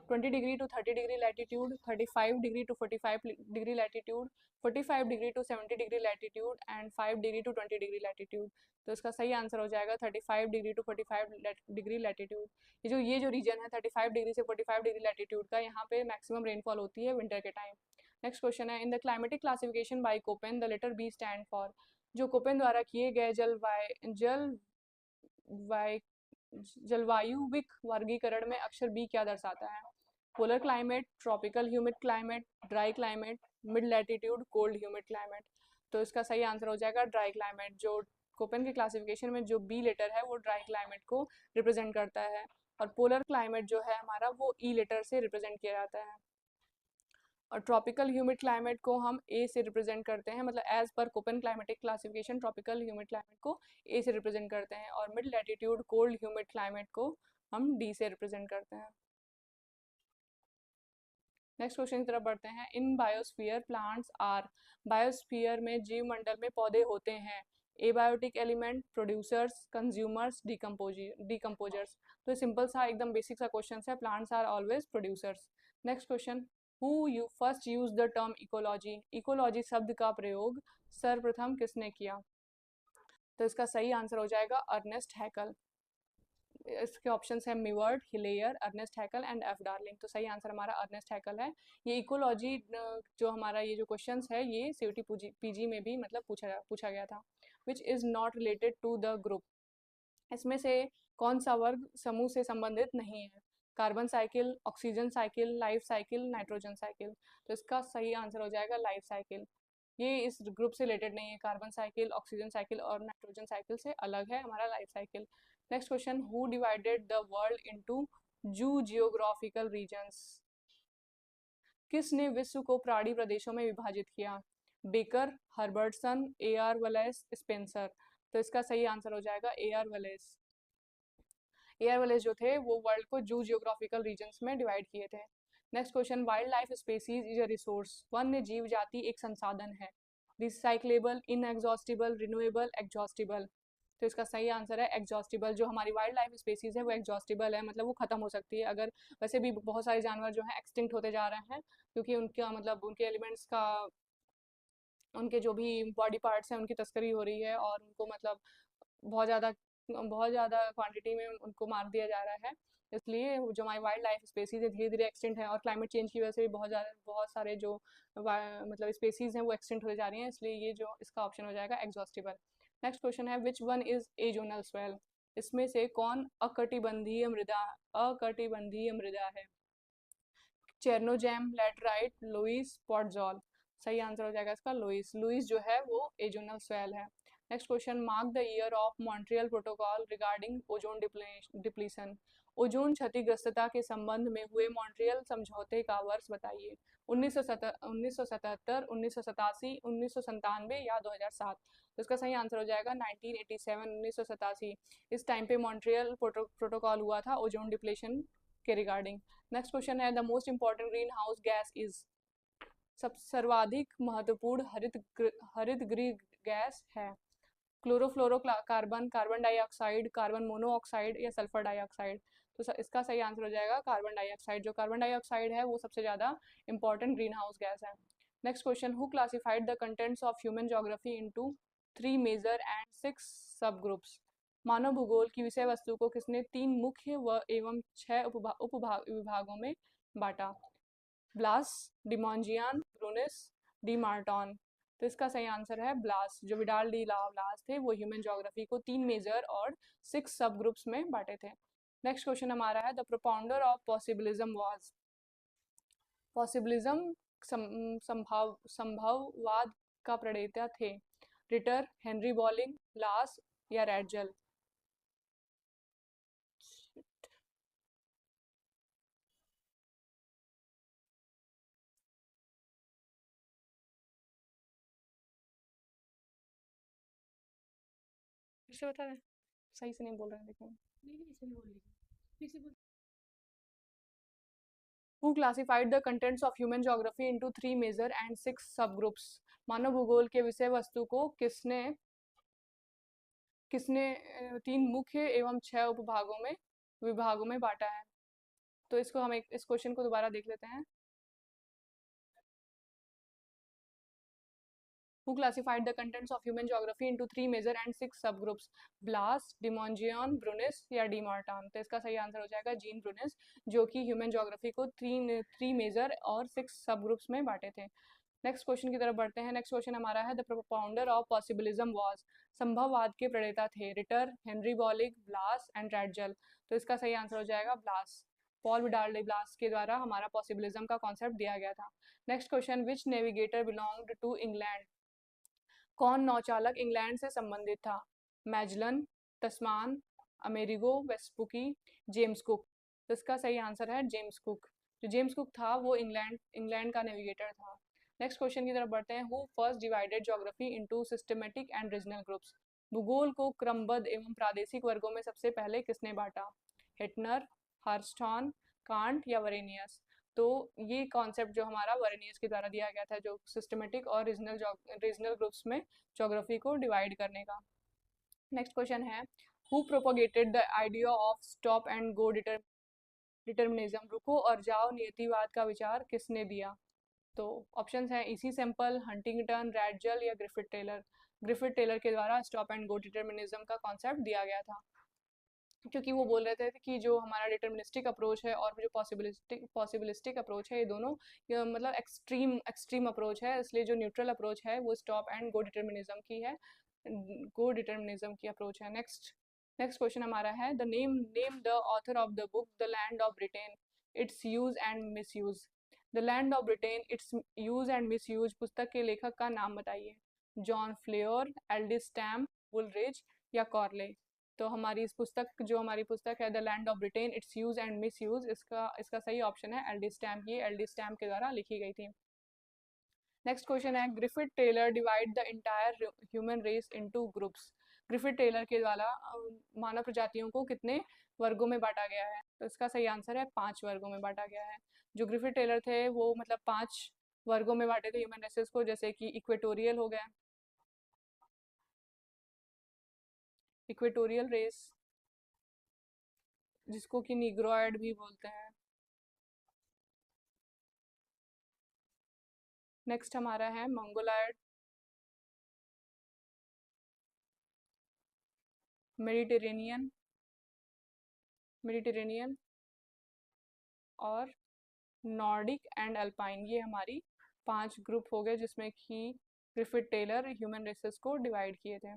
20 degree to 30 degree latitude, 35 degree to 45 degree latitude, 45 degree to 70 degree latitude and 5 degree to 20 degree latitude. तो इसका सही आंसर हो जाएगा 35 डिग्री टू 45 डिग्री लैटिट्यूड। ये जो रीजन है 35 डिग्री से 45 डिग्री लैटिट्यूड का, यहाँ पे मैक्सिमम रेनफॉल होती है विंटर के टाइम। नेक्स्ट क्वेश्चन है in the climatic classification by Koppen the letter B stand for. जो कोपेन द्वारा किए गए जलवायुविक वर्गीकरण में अक्षर बी क्या दर्शाता है? Polar climate, tropical humid climate, dry climate, mid latitude, cold humid climate. तो इसका सही आंसर हो जाएगा ड्राई क्लाइमेट। जो कोपेन के क्लासिफिकेशन में जो बी लेटर है वो ड्राई क्लाइमेट को रिप्रेजेंट करता है। और पोलर क्लाइमेट जो है हमारा वो ई लेटर से रिप्रेजेंट किया जाता है। और ट्रॉपिकल ह्यूमिड क्लाइमेट को हम ए से रिप्रेजेंट करते हैं, मतलब एज पर Koppen climatic classification tropical humid climate को ए से रिप्रेजेंट करते हैं, और mid latitude cold humid climate को हम डी से रिप्रेजेंट करते हैं। नेक्स्ट क्वेश्चन की तरफ बढ़ते हैं। In biosphere plants are, biosphere में जीवमंडल में पौधे होते हैं, abiotic element, producers, consumers, decomposers. तो सिंपल सा एकदम बेसिक सा क्वेश्चन है, plants are always producers. Next question, who you first use the term ecology, ecology शब्द का प्रयोग सर्वप्रथम किसने किया? तो इसका सही आंसर हो जाएगा अर्नेस्ट हैकल। इसके ऑप्शंस हैं Mivart, Hilaire, Ernest Haeckel and F Darling. तो सही आंसर हमारा अर्नेस्ट हैकल है। ये इकोलॉजी जो हमारा ये जो क्वेश्चंस है ये सीयूटी पीजी में भी मतलब पूछा गया था। Which is not related to the group, इसमें से कौन सा वर्ग समूह से संबंधित नहीं है? Carbon cycle, oxygen cycle, life cycle, nitrogen cycle. तो इसका सही आंसर हो जाएगा लाइफ साइकिल। ये इस ग्रुप से रिलेटेड नहीं है, कार्बन साइकिल, ऑक्सीजन साइकिल और नाइट्रोजन साइकिल से अलग है हमारा life cycle. Next question, who divided the world into geographical regions, किसने विश्व को प्राणी प्रदेशों में विभाजित किया? Baker, Herbertson, A R Wallace, Spencer. तो इसका सही आंसर हो जाएगा ए आर वलेस। ए आर वलेस जो थे वो वर्ल्ड को जियोग्राफिकल रीजन्स में डिवाइड किए थे। Next question, wild life species is a resource, वन्य जीव जाति एक संसाधन है, रिसाइक्लेबल, इनएग्जॉस्टिबल, रिन्यूएबल, एग्जॉस्टिबल। तो इसका सही आंसर है एग्जॉस्टिबल। जो हमारी वाइल्ड लाइफ स्पेसीज है वो एग्जॉस्टिबल है, मतलब वो खत्म हो सकती है अगर, वैसे भी बहुत सारे जानवर जो है एक्सटिंक्ट होते जा रहे हैं क्योंकि उनका मतलब उनके एलिमेंट्स का, उनके जो भी बॉडी पार्ट्स हैं उनकी तस्करी हो रही है और उनको मतलब बहुत ज़्यादा क्वांटिटी में उनको मार दिया जा रहा है। इसलिए जो हमारी वाइल्ड लाइफ स्पेसीज है धीरे धीरे एक्सटेंट है, और क्लाइमेट चेंज की वजह से भी बहुत सारे जो मतलब स्पेसीज हैं वो एक्सटेंट होते जा रही हैं, इसलिए ये जो इसका ऑप्शन हो जाएगा एग्जॉस्टिबल। नेक्स्ट क्वेश्चन है, which one is azonal swell, इसमें से कौन अकटिबंधीय मृदा है? चेरनोजैम, लैटराइट, लुइस, पॉटजॉल। सही आंसर हो जाएगा इसका लुइस। लुइस जो है वो एजोनल स्वेल है। Next question, mark the year of Montreal protocol regarding ozone depletion, ozone क्षतिग्रस्तता के संबंध में हुए मॉन्ट्रियल समझौते का वर्ष बताइए। 1977, 1987, 1997 या 2007। तो इसका सही आंसर हो जाएगा 1987, 1987। इस टाइम पे मॉन्ट्रियल प्रोटोकॉल हुआ था ओजोन डिप्लीशन के रिगार्डिंग। नेक्स्ट क्वेश्चन है, the most important green house gas is, सब सर्वाधिक महत्वपूर्ण हरित गृह गैस है? Chlorofluoro carbon, carbon dioxide, carbon monoxide या सल्फर डाइऑक्साइड। तो इसका सही आंसर हो जाएगा कार्बन डाइऑक्साइड। जो कार्बन डाइऑक्साइड है वो सबसे ज़्यादा इंपॉर्टेंट ग्रीन हाउस गैस है। Next question, who classified the contents of human geography into 3 major and 6 sub groups, मानव भूगोल की विषय वस्तु को किसने 3 मुख्य व एवं 6 विभागों में बांटा? Blache, Demangeon, Brunhes, de Martonne. तो इसका सही आंसर है ब्लास। जो विडाल डी ब्लास थे वो ह्यूमन ज्योग्राफी को 3 मेजर और 6 सब ग्रुप्स में बांटे थे। नेक्स्ट क्वेश्चन हमारा है, the propounder of possibilism was, possibilism संभववाद का प्रणेता थे? रिटर, हेनरी बॉलिंग, ब्लास या रैडजल। फिर से बता दें, सही से नहीं बोल रहे हैं लेकिन। Who classified the contents of human geography into 3 major and 6 subgroups, मानव भूगोल के विषय वस्तु को किसने किसने 3 मुख्य एवं 6 विभागों में बांटा है? तो इसको हम इस क्वेश्चन को दोबारा देख लेते हैं। Who classified the contents of human geography into 3 major and 6 subgroups, BLAS, डिमोंजियन, ब्रूनिस या डी मार्टन। तो इसका सही आंसर हो जाएगा जीन ब्रूनिस, जो कि ह्यूमन ज्योग्राफी को 3 मेजर और 6 सब ग्रुप्स में बांटे थे। नेक्स्ट क्वेश्चन की तरफ बढ़ते हैं। नेक्स्ट क्वेश्चन हमारा है, the propounder of possibilism was, संभववाद के प्रणेता थे? Ritter, Henry Bowling, Blache and Ratzel. तो इसका सही आंसर हो जाएगा Blache. Paul Vidal de Blache के द्वारा हमारा पॉसिबिलिज्म का कॉन्सेप्ट दिया गया था। Next question, which navigator belonged to England, कौन नौचालक इंग्लैंड से संबंधित था? Magellan, Tasman, Amerigo Vespucci, James Cook. तो इसका सही आंसर है जेम्स कुक। जो जेम्स कुक था वो इंग्लैंड का नेविगेटर था। नेक्स्ट क्वेश्चन की तरफ बढ़ते हैं। Who first divided geography into systematic and regional groups? भूगोल को क्रमबद्ध एवं प्रादेशिक वर्गों में सबसे पहले किसने बांटा? हिटनर, हार्स्टॉन, कांट या वरेनियस? तो ये कॉन्सेप्ट जो हमारा वरेनियस के द्वारा दिया गया था, जो सिस्टमेटिक और रीजनल ग्रुप्स में ज्योग्राफी को डिवाइड करने का। नेक्स्ट क्वेश्चन है, who propagated the idea of stop and go determinism? रुको और जाओ नियतिवाद का विचार किसने दिया? तो ऑप्शंस हैं इसी सिंपल, हंटिंगटन, रैडजल या ग्रिफिथ टेलर। ग्रिफिथ टेलर के द्वारा स्टॉप एंड गो डिटर्मिनिज्म का कॉन्सेप्ट दिया गया था, क्योंकि वो बोल रहे थे कि जो हमारा डिटर्मिनिस्टिक अप्रोच है और जो पॉसिबिलिस्टिक अप्रोच है, ये दोनों मतलब एक्सट्रीम अप्रोच है, इसलिए जो न्यूट्रल अप्रोच है वो स्टॉप एंड गो डिटर्मिनिज्म की है, गो डिटर्मिनिज्म की अप्रोच है। नेक्स्ट क्वेश्चन हमारा है, the name the author of the book the land of Britain, it's use and miss use. The land of Britain, it's use and miss use पुस्तक के लेखक का नाम बताइए। जॉन फ्लेयर, एल्डिस स्टैम्प, वुलरिज या कॉर्ले? तो हमारी हमारी पुस्तक है the land of Britain, it's use and miss use, इसका सही ऑप्शन है एल्डिस स्टैम्प। ये एल्डिस स्टैम्प के द्वारा लिखी गई थी। नेक्स्ट क्वेश्चन है, Griffith Taylor divide the entire human race into groups? Griffith Taylor के द्वारा मानव प्रजातियों को कितने वर्गों में बांटा गया है? तो इसका सही आंसर है 5 वर्गों में बांटा गया है। जो ग्रिफिथ टेलर थे वो मतलब 5 वर्गों में बांटे थे ह्यूमन रेसेस को, जैसे कि इक्वेटोरियल हो गया, इक्वेटोरियल रेस जिसको कि निग्रोइड भी बोलते हैं। नेक्स्ट हमारा है मंगोलायड, मेडिटेरेनियन मेडिटेरेनियन और नॉर्डिक एंड अल्पाइन। ये हमारी 5 ग्रुप हो गए जिसमें कि ग्रिफिथ टेलर ह्यूमन रेसेस को डिवाइड किए थे।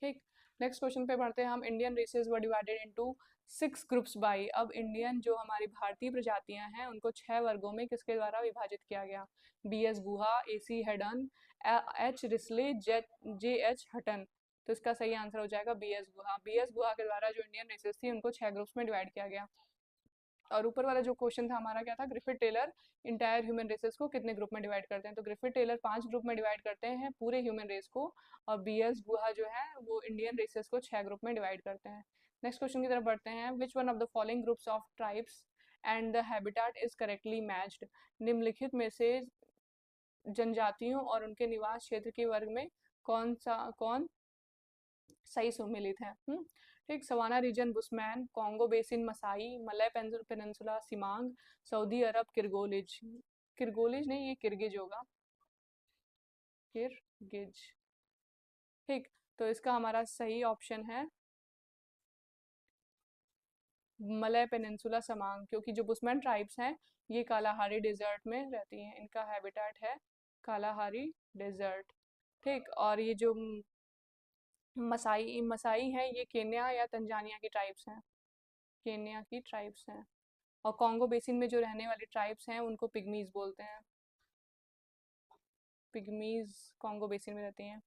ठीक, नेक्स्ट क्वेश्चन पे बढ़ते हैं हम। Indian races were divided into 6 groups by. अब इंडियन जो हमारी भारतीय प्रजातियां हैं उनको 6 वर्गों में किसके द्वारा विभाजित किया गया? B S Guha, A C Haddon, H Risley, J H Hutton. तो इसका सही आंसर हो जाएगा B S Guha. B S Guha के द्वारा जो इंडियन रेसेस थी उनको 6 ग्रुप्स में डिवाइड किया गया। और ऊपर वाला जो क्वेश्चन था हमारा क्या था, Griffith Taylor entire human races को कितने ग्रुप में डिवाइड करते हैं? तो ग्रिफिथ टेलर 5 ग्रुप में डिवाइड करते हैं पूरे ह्यूमन रेस को, और बी एस गुहा जो है वो इंडियन रेसेस को 6 ग्रुप में डिवाइड करते हैं। नेक्स्ट क्वेश्चन की तरफ बढ़ते हैं। Which one of the following groups of tribes and the habitat is correctly matched? निम्नलिखित में से जनजातियों और उनके निवास क्षेत्र के वर्ग में कौन सही सम्मिलित है? ठीक, savanna region Bushman, Congo basin Masai, Malay peninsula Semang, Saudi Arab किरगोलिज। किरगोलिज नहीं, ये किरगिज होगा, किरगिज। ठीक, तो इसका हमारा सही ऑप्शन है मलय पेनिनसुला समांग, क्योंकि जो बुशमैन ट्राइब्स हैं ये कालाहारी डेजर्ट में रहती हैं, इनका हैबिटेट है कालाहारी डेजर्ट। ठीक, और ये जो मसाई मसाई हैं ये केन्या या तंजानिया की ट्राइब्स हैं, केन्या की ट्राइब्स हैं। और कॉन्गो बेसिन में जो रहने वाली ट्राइब्स हैं उनको पिग्मीज बोलते हैं, पिग्मीज कॉन्गो बेसिन में रहती हैं।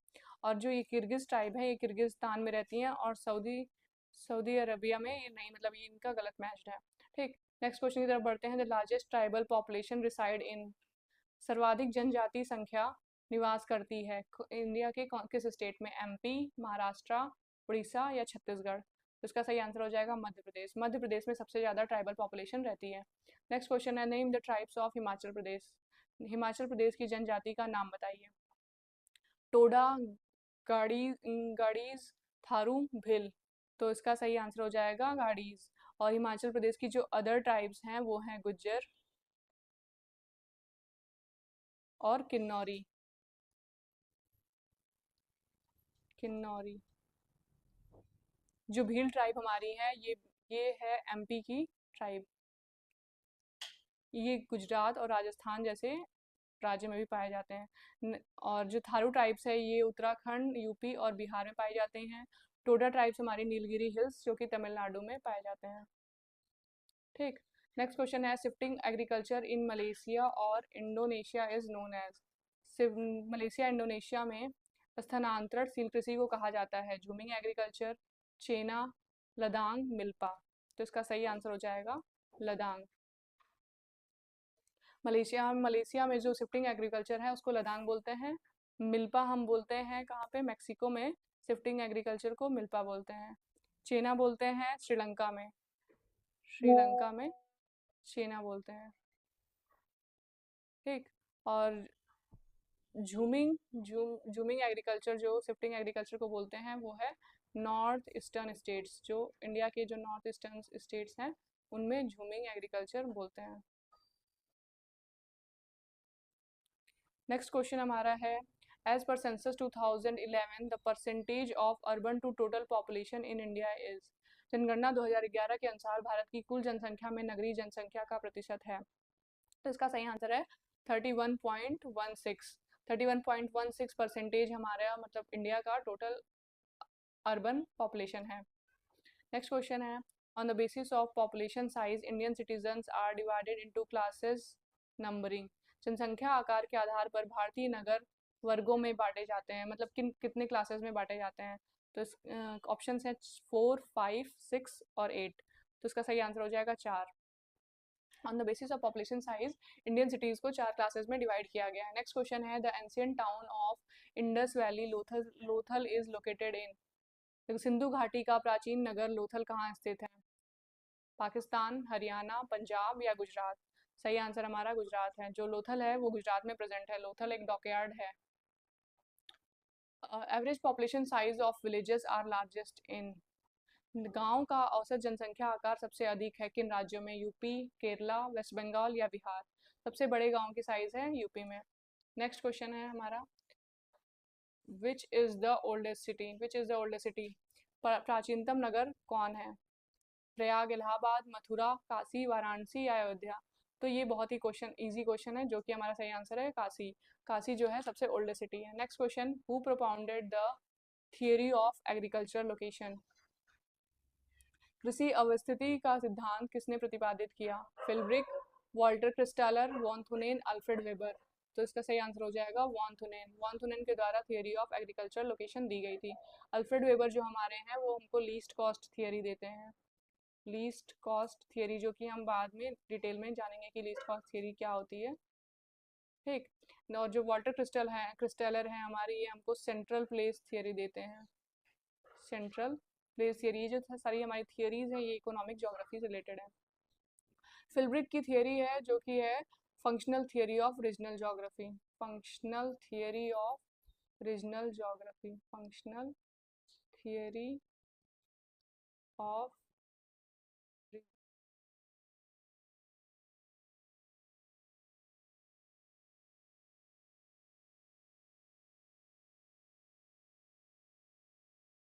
और जो ये किर्गिज ट्राइब है ये किर्गिस्तान में रहती हैं, और सऊदी अरबिया में ये नहीं, मतलब ये इनका गलत मैच है। ठीक, नेक्स्ट क्वेश्चन की तरफ बढ़ते हैं। The largest tribal population reside in? सर्वाधिक जनजाति संख्या निवास करती है इंडिया के किस स्टेट में? एमपी, महाराष्ट्र, उड़ीसा या छत्तीसगढ़? तो इसका सही आंसर हो जाएगा मध्य प्रदेश। मध्य प्रदेश में सबसे ज़्यादा ट्राइबल पॉपुलेशन रहती है। नेक्स्ट क्वेश्चन है, name the tribes of Himachal Pradesh. Himachal Pradesh की जनजाति का नाम बताइए। टोडा, गाड़ीज, थारू, भिल। तो इसका सही आंसर हो जाएगा गाड़ीज। और हिमाचल प्रदेश की जो अदर ट्राइब्स हैं वो हैं गुज्जर और किन्नौरी। किन्नौरी। जो भील ट्राइब हमारी है ये है एमपी की ट्राइब। ये गुजरात और राजस्थान जैसे राज्य में भी पाए जाते हैं। और जो थारू ट्राइब्स है ये उत्तराखंड, यूपी और बिहार में पाए जाते हैं। टोडा ट्राइब्स हमारी नीलगिरी हिल्स जो कि तमिलनाडु में पाए जाते हैं। ठीक, नेक्स्ट क्वेश्चन है, शिफ्टिंग एग्रीकल्चर इन मलेशिया और Indonesia is known as? Malaysia Indonesia में स्थानांतरण कृषि को कहा जाता है jhuming agriculture, chena, ladang, milpa. तो इसका सही आंसर हो जाएगा लदांग। मलेशिया में जो शिफ्टिंग एग्रीकल्चर है उसको लदांग बोलते हैं। मिल्पा हम बोलते हैं कहाँ पे, मैक्सिको में शिफ्टिंग एग्रीकल्चर को मिल्पा बोलते हैं। चेना बोलते हैं श्रीलंका में, श्रीलंका में चेना बोलते हैं। ठीक। और झूमिंग एग्रीकल्चर जो शिफ्टिंग एग्रीकल्चर को बोलते हैं वो है नॉर्थ ईस्टर्न स्टेट्स। जो इंडिया के जो नॉर्थ ईस्टर्न स्टेट्स हैं उनमें झूमिंग एग्रीकल्चर बोलते हैं। नेक्स्ट क्वेश्चन हमारा है, एज पर census 2011 the percentage of urban to total population in India is. जनगणना 2011 के अनुसार भारत की कुल जनसंख्या में नगरीय जनसंख्या का प्रतिशत है। तो इसका सही आंसर है 31.16। 31.16% हमारा मतलब इंडिया का टोटल अर्बन पॉपुलेशन है। नेक्स्ट क्वेश्चन है, on the basis of population size Indian citizens are divided into classes numbering. जनसंख्या आकार के आधार पर भारतीय नगर वर्गों में बांटे जाते हैं, मतलब कितने क्लासेस में बांटे जाते हैं। तो इस ऑप्शन है 4, 5, 6 और 8। तो इसका सही आंसर हो जाएगा 4। On the basis of population size Indian cities को 4 क्लासेस में डिवाइड किया गया है। नेक्स्ट क्वेश्चन है, the ancient town of Indus valley Lothal is located इन। तो सिंधु घाटी का प्राचीन नगर लोथल कहाँ स्थित है? पाकिस्तान, हरियाणा, पंजाब या गुजरात। सही आंसर हमारा गुजरात है। जो लोथल है वो गुजरात में प्रेजेंट है। लोथल एक डॉकयार्ड है। Average population size of villages are largest in. गांव का औसत जनसंख्या आकार सबसे अधिक है किन राज्यों में? यूपी, केरला, वेस्ट बंगाल या बिहार। सबसे बड़े गांव की साइज है यूपी में। नेक्स्ट क्वेश्चन है हमारा, which is the oldest city. Which is the oldest city, प्राचीनतम नगर कौन है? प्रयाग, इलाहाबाद, मथुरा, काशी, वाराणसी या अयोध्या। तो ये बहुत ही क्वेश्चन इजी क्वेश्चन है, जो कि हमारा सही आंसर है काशी। काशी जो है सबसे ओल्डेस्ट सिटी है। Next question, who propounded the theory of agriculture location. कृषि अवस्थिति का सिद्धांत किसने प्रतिपादित किया? फिल्ब्रिक, वॉल्टर क्रिस्टालर, वॉन थुनेन, अल्फ्रेड वेबर। तो इसका सही आंसर हो जाएगा वॉन थुनेन। वॉन थुनेन के द्वारा थियरी ऑफ एग्रीकल्चर लोकेशन दी गई थी। अल्फ्रेड वेबर जो हमारे हैं वो हमको लीस्ट कॉस्ट थियरी देते हैं। लीस्ट कॉस्ट थियरी, जो कि हम बाद में डिटेल में जानेंगे कि लीस्ट कॉस्ट थियरी क्या होती है। ठीक। और जो वाटर क्रिस्टलर है हमारी, ये हमको सेंट्रल प्लेस थियरी देते हैं। सेंट्रल प्लेस थियरी, ये जो सारी हमारी थियरीज हैं ये इकोनॉमिक ज्योग्राफी से रिलेटेड है। फिल्ब्रिक की थियरी है जो कि है functional theory of regional geography. Functional theory of regional geography. Functional theory of.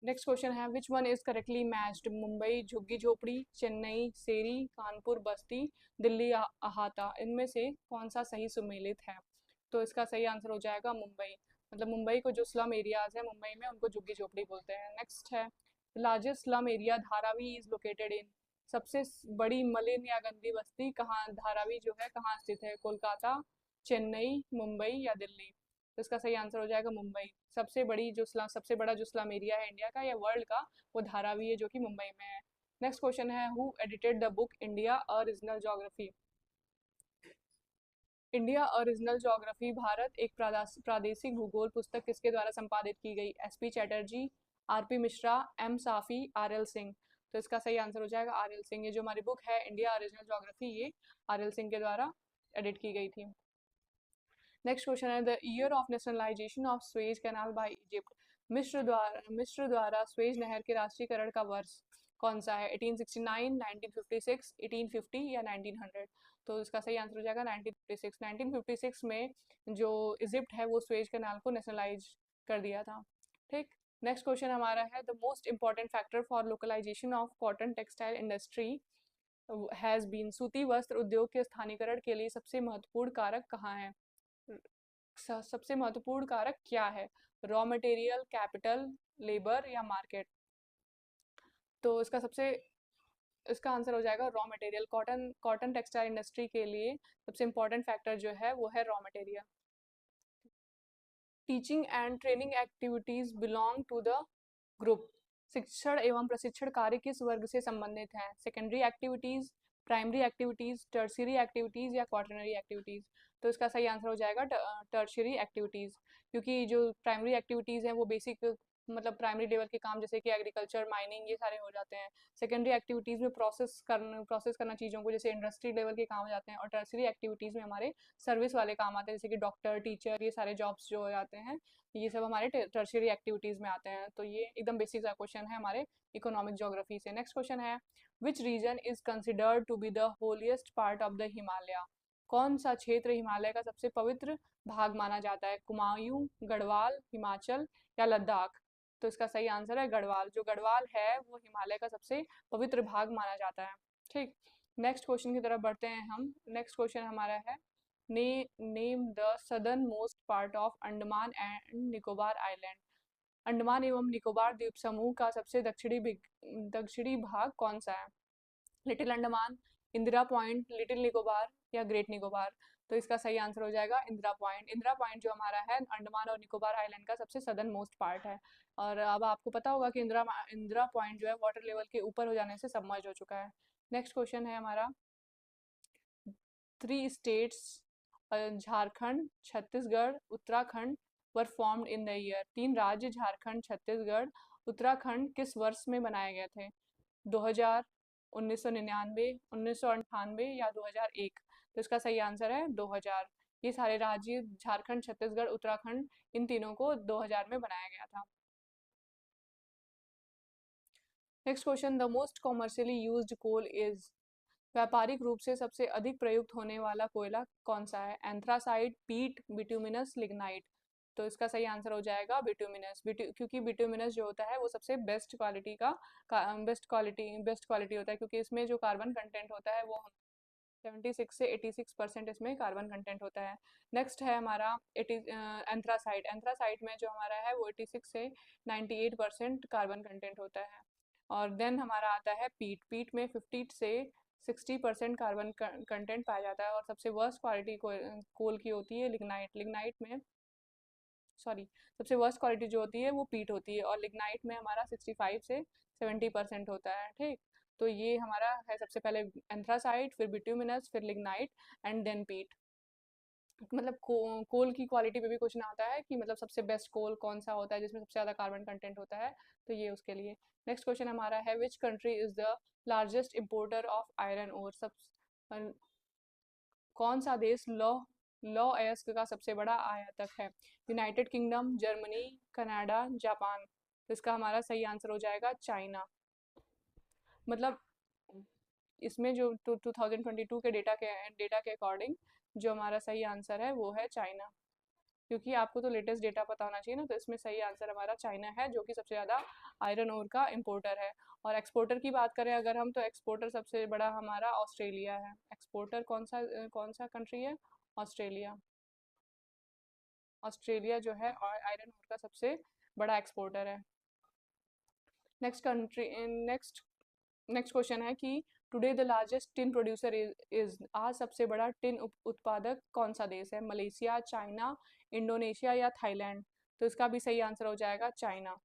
Next question है, which one is correctly matched. Mumbai, झुग्गी झोपड़ी, चेन्नई, सेरी, कानपुर, बस्ती, दिल्ली अहाता। इनमें से कौन सा सही सुमेलित है? तो इसका सही आंसर हो जाएगा मुंबई। मतलब मुंबई को जो स्लम एरियाज है मुंबई में उनको झुग्गी झोपड़ी बोलते हैं। नेक्स्ट है, largest slum area Dharavi is located इन। सबसे बड़ी मलिन या गंदी बस्ती कहाँ, धारावी जो है कहाँ स्थित है? कोलकाता, चेन्नई, मुंबई या दिल्ली। तो इसका सही आंसर हो जाएगा मुंबई। सबसे बड़ा जो स्लम एरिया है इंडिया का या वर्ल्ड का वो धारावी है, जो कि मुंबई में है। नेक्स्ट क्वेश्चन है, who edited the book India a regional geography. India a regional geography भारत एक प्रादेशिक भूगोल पुस्तक किसके द्वारा संपादित की गई? S P Chatterjee, R P Mishra, M Shafi, R L Singh. तो इसका सही आंसर हो जाएगा आरएल सिंह। ये जो हमारी बुक है इंडिया रीजनल ज्योग्राफी ये आरएल सिंह के द्वारा एडिट की गई थी। नेक्स्ट क्वेश्चन है, the year of nationalization of Suez canal by Egypt. मिस्र द्वारा स्वेज नहर के राष्ट्रीयकरण का वर्ष कौन सा है? 1869, 1956, 1850 या 1900। तो इसका सही आंसर हो जाएगा 1956। 1956 में जो इजिप्ट है वो स्वेज कैनाल को नेशनलाइज कर दिया था। ठीक। नेक्स्ट क्वेश्चन हमारा है, the most important factor for localization of cotton textile industry has been. सूती वस्त्र उद्योग के स्थानीकरण के लिए सबसे महत्वपूर्ण कारक कहाँ है? सबसे महत्वपूर्ण कारक क्या है? रॉ मटेरियल, कैपिटल, लेबर या मार्केट। तो इसका आंसर हो जाएगा raw material. Cotton textile industry के लिए सबसे इंपॉर्टेंट फैक्टर जो है वो है raw material. Teaching and training activities belong to the group. शिक्षण एवं प्रशिक्षण कार्य किस वर्ग से संबंधित हैं? Secondary activities, primary activities, tertiary activities या क्वार्टरनरी एक्टिविटीज? तो इसका सही आंसर हो जाएगा टर्शियरी एक्टिविटीज, क्योंकि जो प्राइमरी एक्टिविटीज हैं वो बेसिक मतलब प्राइमरी लेवल के काम जैसे कि एग्रीकल्चर, माइनिंग, ये सारे हो जाते हैं। सेकेंडरी एक्टिविटीज में प्रोसेस करना चीज़ों को, जैसे इंडस्ट्री लेवल के काम हो जाते हैं। और टर्शियरी एक्टिविटीज में हमारे सर्विस वाले काम आते हैं, जैसे कि डॉक्टर, टीचर, ये सारे जॉब्स जो हो जाते हैं, ये सब हमारे टर्शियरी एक्टिविटीज में आते हैं। तो ये एकदम बेसिक सा क्वेश्चन है हमारे इकोनॉमिक ज्योग्राफी से। नेक्स्ट क्वेश्चन है, which region is considered to be the holiest part of the Himalaya? कौन सा क्षेत्र हिमालय का सबसे पवित्र भाग माना जाता है? कुमायूं, गढ़वाल, हिमाचल या लद्दाख? तो इसका सही आंसर है गढ़वाल। जो गढ़वाल है वो हिमालय का सबसे पवित्र भाग माना जाता है। ठीक, नेक्स्ट क्वेश्चन की तरफ बढ़ते हैं हम। नेक्स्ट क्वेश्चन हमारा है, name the southern most part of Andaman and Nicobar island. Andaman एवं निकोबार द्वीप समूह का सबसे दक्षिणी भाग कौन सा है? Little Andaman, Indira point, little Nicobar या ग्रेट निकोबार? तो इसका सही आंसर हो जाएगा इंदिरा पॉइंट। इंदिरा पॉइंट जो हमारा है अंडमान और निकोबार आइलैंड का सबसे सदर्न मोस्ट पार्ट है। और अब आपको पता होगा कि इंदिरा पॉइंट जो है वाटर लेवल के ऊपर हो जाने से सबमर्ज हो चुका है। नेक्स्ट क्वेश्चन है हमारा, 3 states Jharkhand, Chhattisgarh, Uttarakhand were formed in the year. 3 राज्य झारखंड, छत्तीसगढ़, उत्तराखंड किस वर्ष में बनाए गए थे? 2000, 1999, 1998 या 2001? तो इसका सही आंसर है 2000। ये सारे राज्य झारखंड, छत्तीसगढ़, उत्तराखंड, इन तीनों को 2000 में बनाया गया था। Next question, the most commercially used coal is. व्यापारिक रूप से सबसे अधिक प्रयुक्त होने वाला कोयला कौन सा है? एंथ्रासाइट, पीट, बिट्यूमिनस, लिग्नाइट? तो इसका सही आंसर हो जाएगा बिट्यूमिनस। क्योंकि बिट्यूमिनस जो होता है वो सबसे बेस्ट क्वालिटी बेस्ट क्वालिटी होता है, क्योंकि इसमें जो कार्बन कंटेंट होता है वो 76 से 86% इसमें कार्बन कंटेंट होता है। नेक्स्ट है हमारा एंथ्रासाइट। एंथ्रासाइट में जो हमारा है वो 86 से 98% कार्बन कंटेंट होता है। और देन हमारा आता है पीट। पीट में 50 से 60% कार्बन कंटेंट पाया जाता है। और सबसे वर्स्ट क्वालिटी कोल की होती है लिग्नाइट। लिग्नाइट में सबसे वर्स्ट क्वालिटी जो होती है वो पीट होती है। और लिग्नाइट में हमारा 65 से 70% होता है। ठीक, तो ये हमारा है सबसे पहले एंथ्रासाइट, फिर बिट्यूमिनस, फिर लिग्नाइट एंड देन पीट। मतलब कोल की क्वालिटी पे भी क्वेश्चन आता है कि मतलब सबसे बेस्ट कोल कौन सा होता है जिसमें सबसे ज़्यादा कार्बन कंटेंट होता है, तो ये उसके लिए। नेक्स्ट क्वेश्चन हमारा है, which country is the largest importer of iron ore? कौन सा देश लौ अयस्क का सबसे बड़ा आयातक है? United kingdom, Germany, Canada, Japan? तो इसका हमारा सही आंसर हो जाएगा चाइना। मतलब इसमें जो 2022 के डेटा के अकॉर्डिंग जो हमारा सही आंसर है वो है चाइना। क्योंकि आपको तो लेटेस्ट डेटा पता होना चाहिए ना, तो इसमें सही आंसर हमारा चाइना है, जो कि सबसे ज़्यादा आयरन ओर का इम्पोर्टर है। और एक्सपोर्टर की बात करें अगर हम, तो एक्सपोर्टर सबसे बड़ा हमारा ऑस्ट्रेलिया है। एक्सपोर्टर कौन सा कंट्री है? ऑस्ट्रेलिया। ऑस्ट्रेलिया जो है और आयरन ओर का सबसे बड़ा एक्सपोर्टर है। नेक्स्ट क्वेश्चन है कि today the largest tin producer is. आज सबसे बड़ा टिन उत्पादक कौन सा देश है? मलेशिया, चाइना, इंडोनेशिया या थाईलैंड? तो इसका भी सही आंसर हो जाएगा चाइना।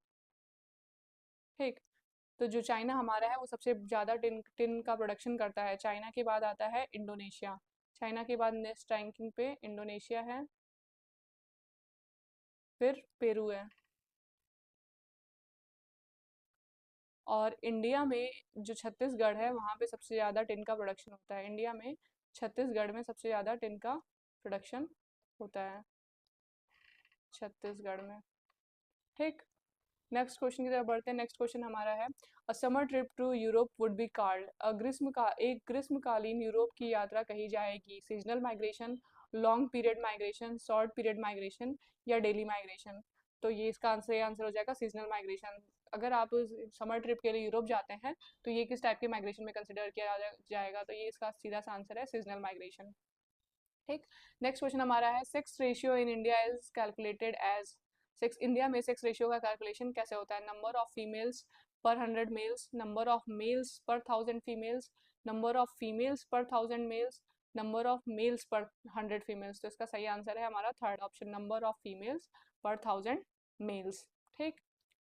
ठीक, तो जो चाइना हमारा है वो सबसे ज़्यादा टिन का प्रोडक्शन करता है। चाइना के बाद आता है इंडोनेशिया। चाइना के बाद नेक्स्ट रैंकिंग पे इंडोनेशिया है, फिर पेरू है। और इंडिया में जो छत्तीसगढ़ है वहाँ पे सबसे ज़्यादा टिन का प्रोडक्शन होता है। इंडिया में छत्तीसगढ़ में सबसे ज़्यादा टिन का प्रोडक्शन होता है, छत्तीसगढ़ में। ठीक, नेक्स्ट क्वेश्चन की तरफ बढ़ते हैं। नेक्स्ट क्वेश्चन हमारा है, a summer trip to Europe would be called. एक ग्रीष्मकालीन यूरोप की यात्रा कही जाएगी। Seasonal migration, long period migration, short period migration या डेली माइग्रेशन? तो ये इसका आंसर हो जाएगा सीजनल माइग्रेशन। अगर आप समर ट्रिप के लिए यूरोप जाते हैं तो ये किस टाइप के माइग्रेशन में कंसिडर किया जाएगा? तो ये इसका सीधा सा आंसर है सीजनल माइग्रेशन। ठीक, नेक्स्ट क्वेश्चन हमारा है, sex ratio in India is calculated as. India में सेक्स रेशियो का कैलकुलेशन कैसे होता है? नंबर ऑफ फीमेल्स पर 100 मेल्स, नंबर ऑफ मेल्स पर 1000 फीमेल्स, नंबर ऑफ फीमेल्स पर 1000 मेल्स, नंबर ऑफ मेल्स पर 100 फीमेल्स? तो इसका सही आंसर है हमारा third option, number of females पर 1000 मेल्स। ठीक,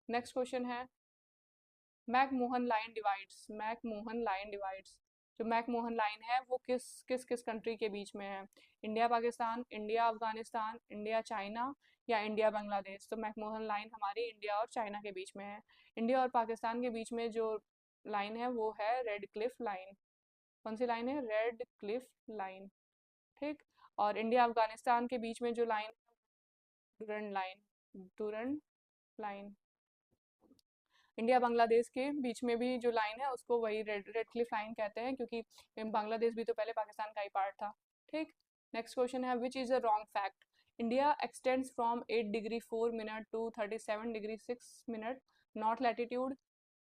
नेक्स्ट क्वेश्चन है, McMahon line divides, McMahon line divides, जो मैकमोहन लाइन है वो किस किस किस कंट्री के बीच में है? India Pakistan, India Afghanistan, India China या इंडिया बांग्लादेश? तो मैकमोहन लाइन हमारी इंडिया और चाइना के बीच में है। इंडिया और पाकिस्तान के बीच में जो लाइन है वो है रेड क्लिफ लाइन। कौन सी लाइन है? Red Cliff line. ठीक। और इंडिया अफगानिस्तान के बीच में जो line, Durand line, Durand line. India Bangladesh के बीच में भी जो लाइन है उसको वही रेड रेड क्लिफ लाइन कहते हैं, क्योंकि बांग्लादेश भी तो पहले पाकिस्तान का ही पार्ट था। ठीक। नेक्स्ट क्वेश्चन है which is a wrong fact? India extends from 8 degree 4 minute to 37 degree 6 minute north latitude.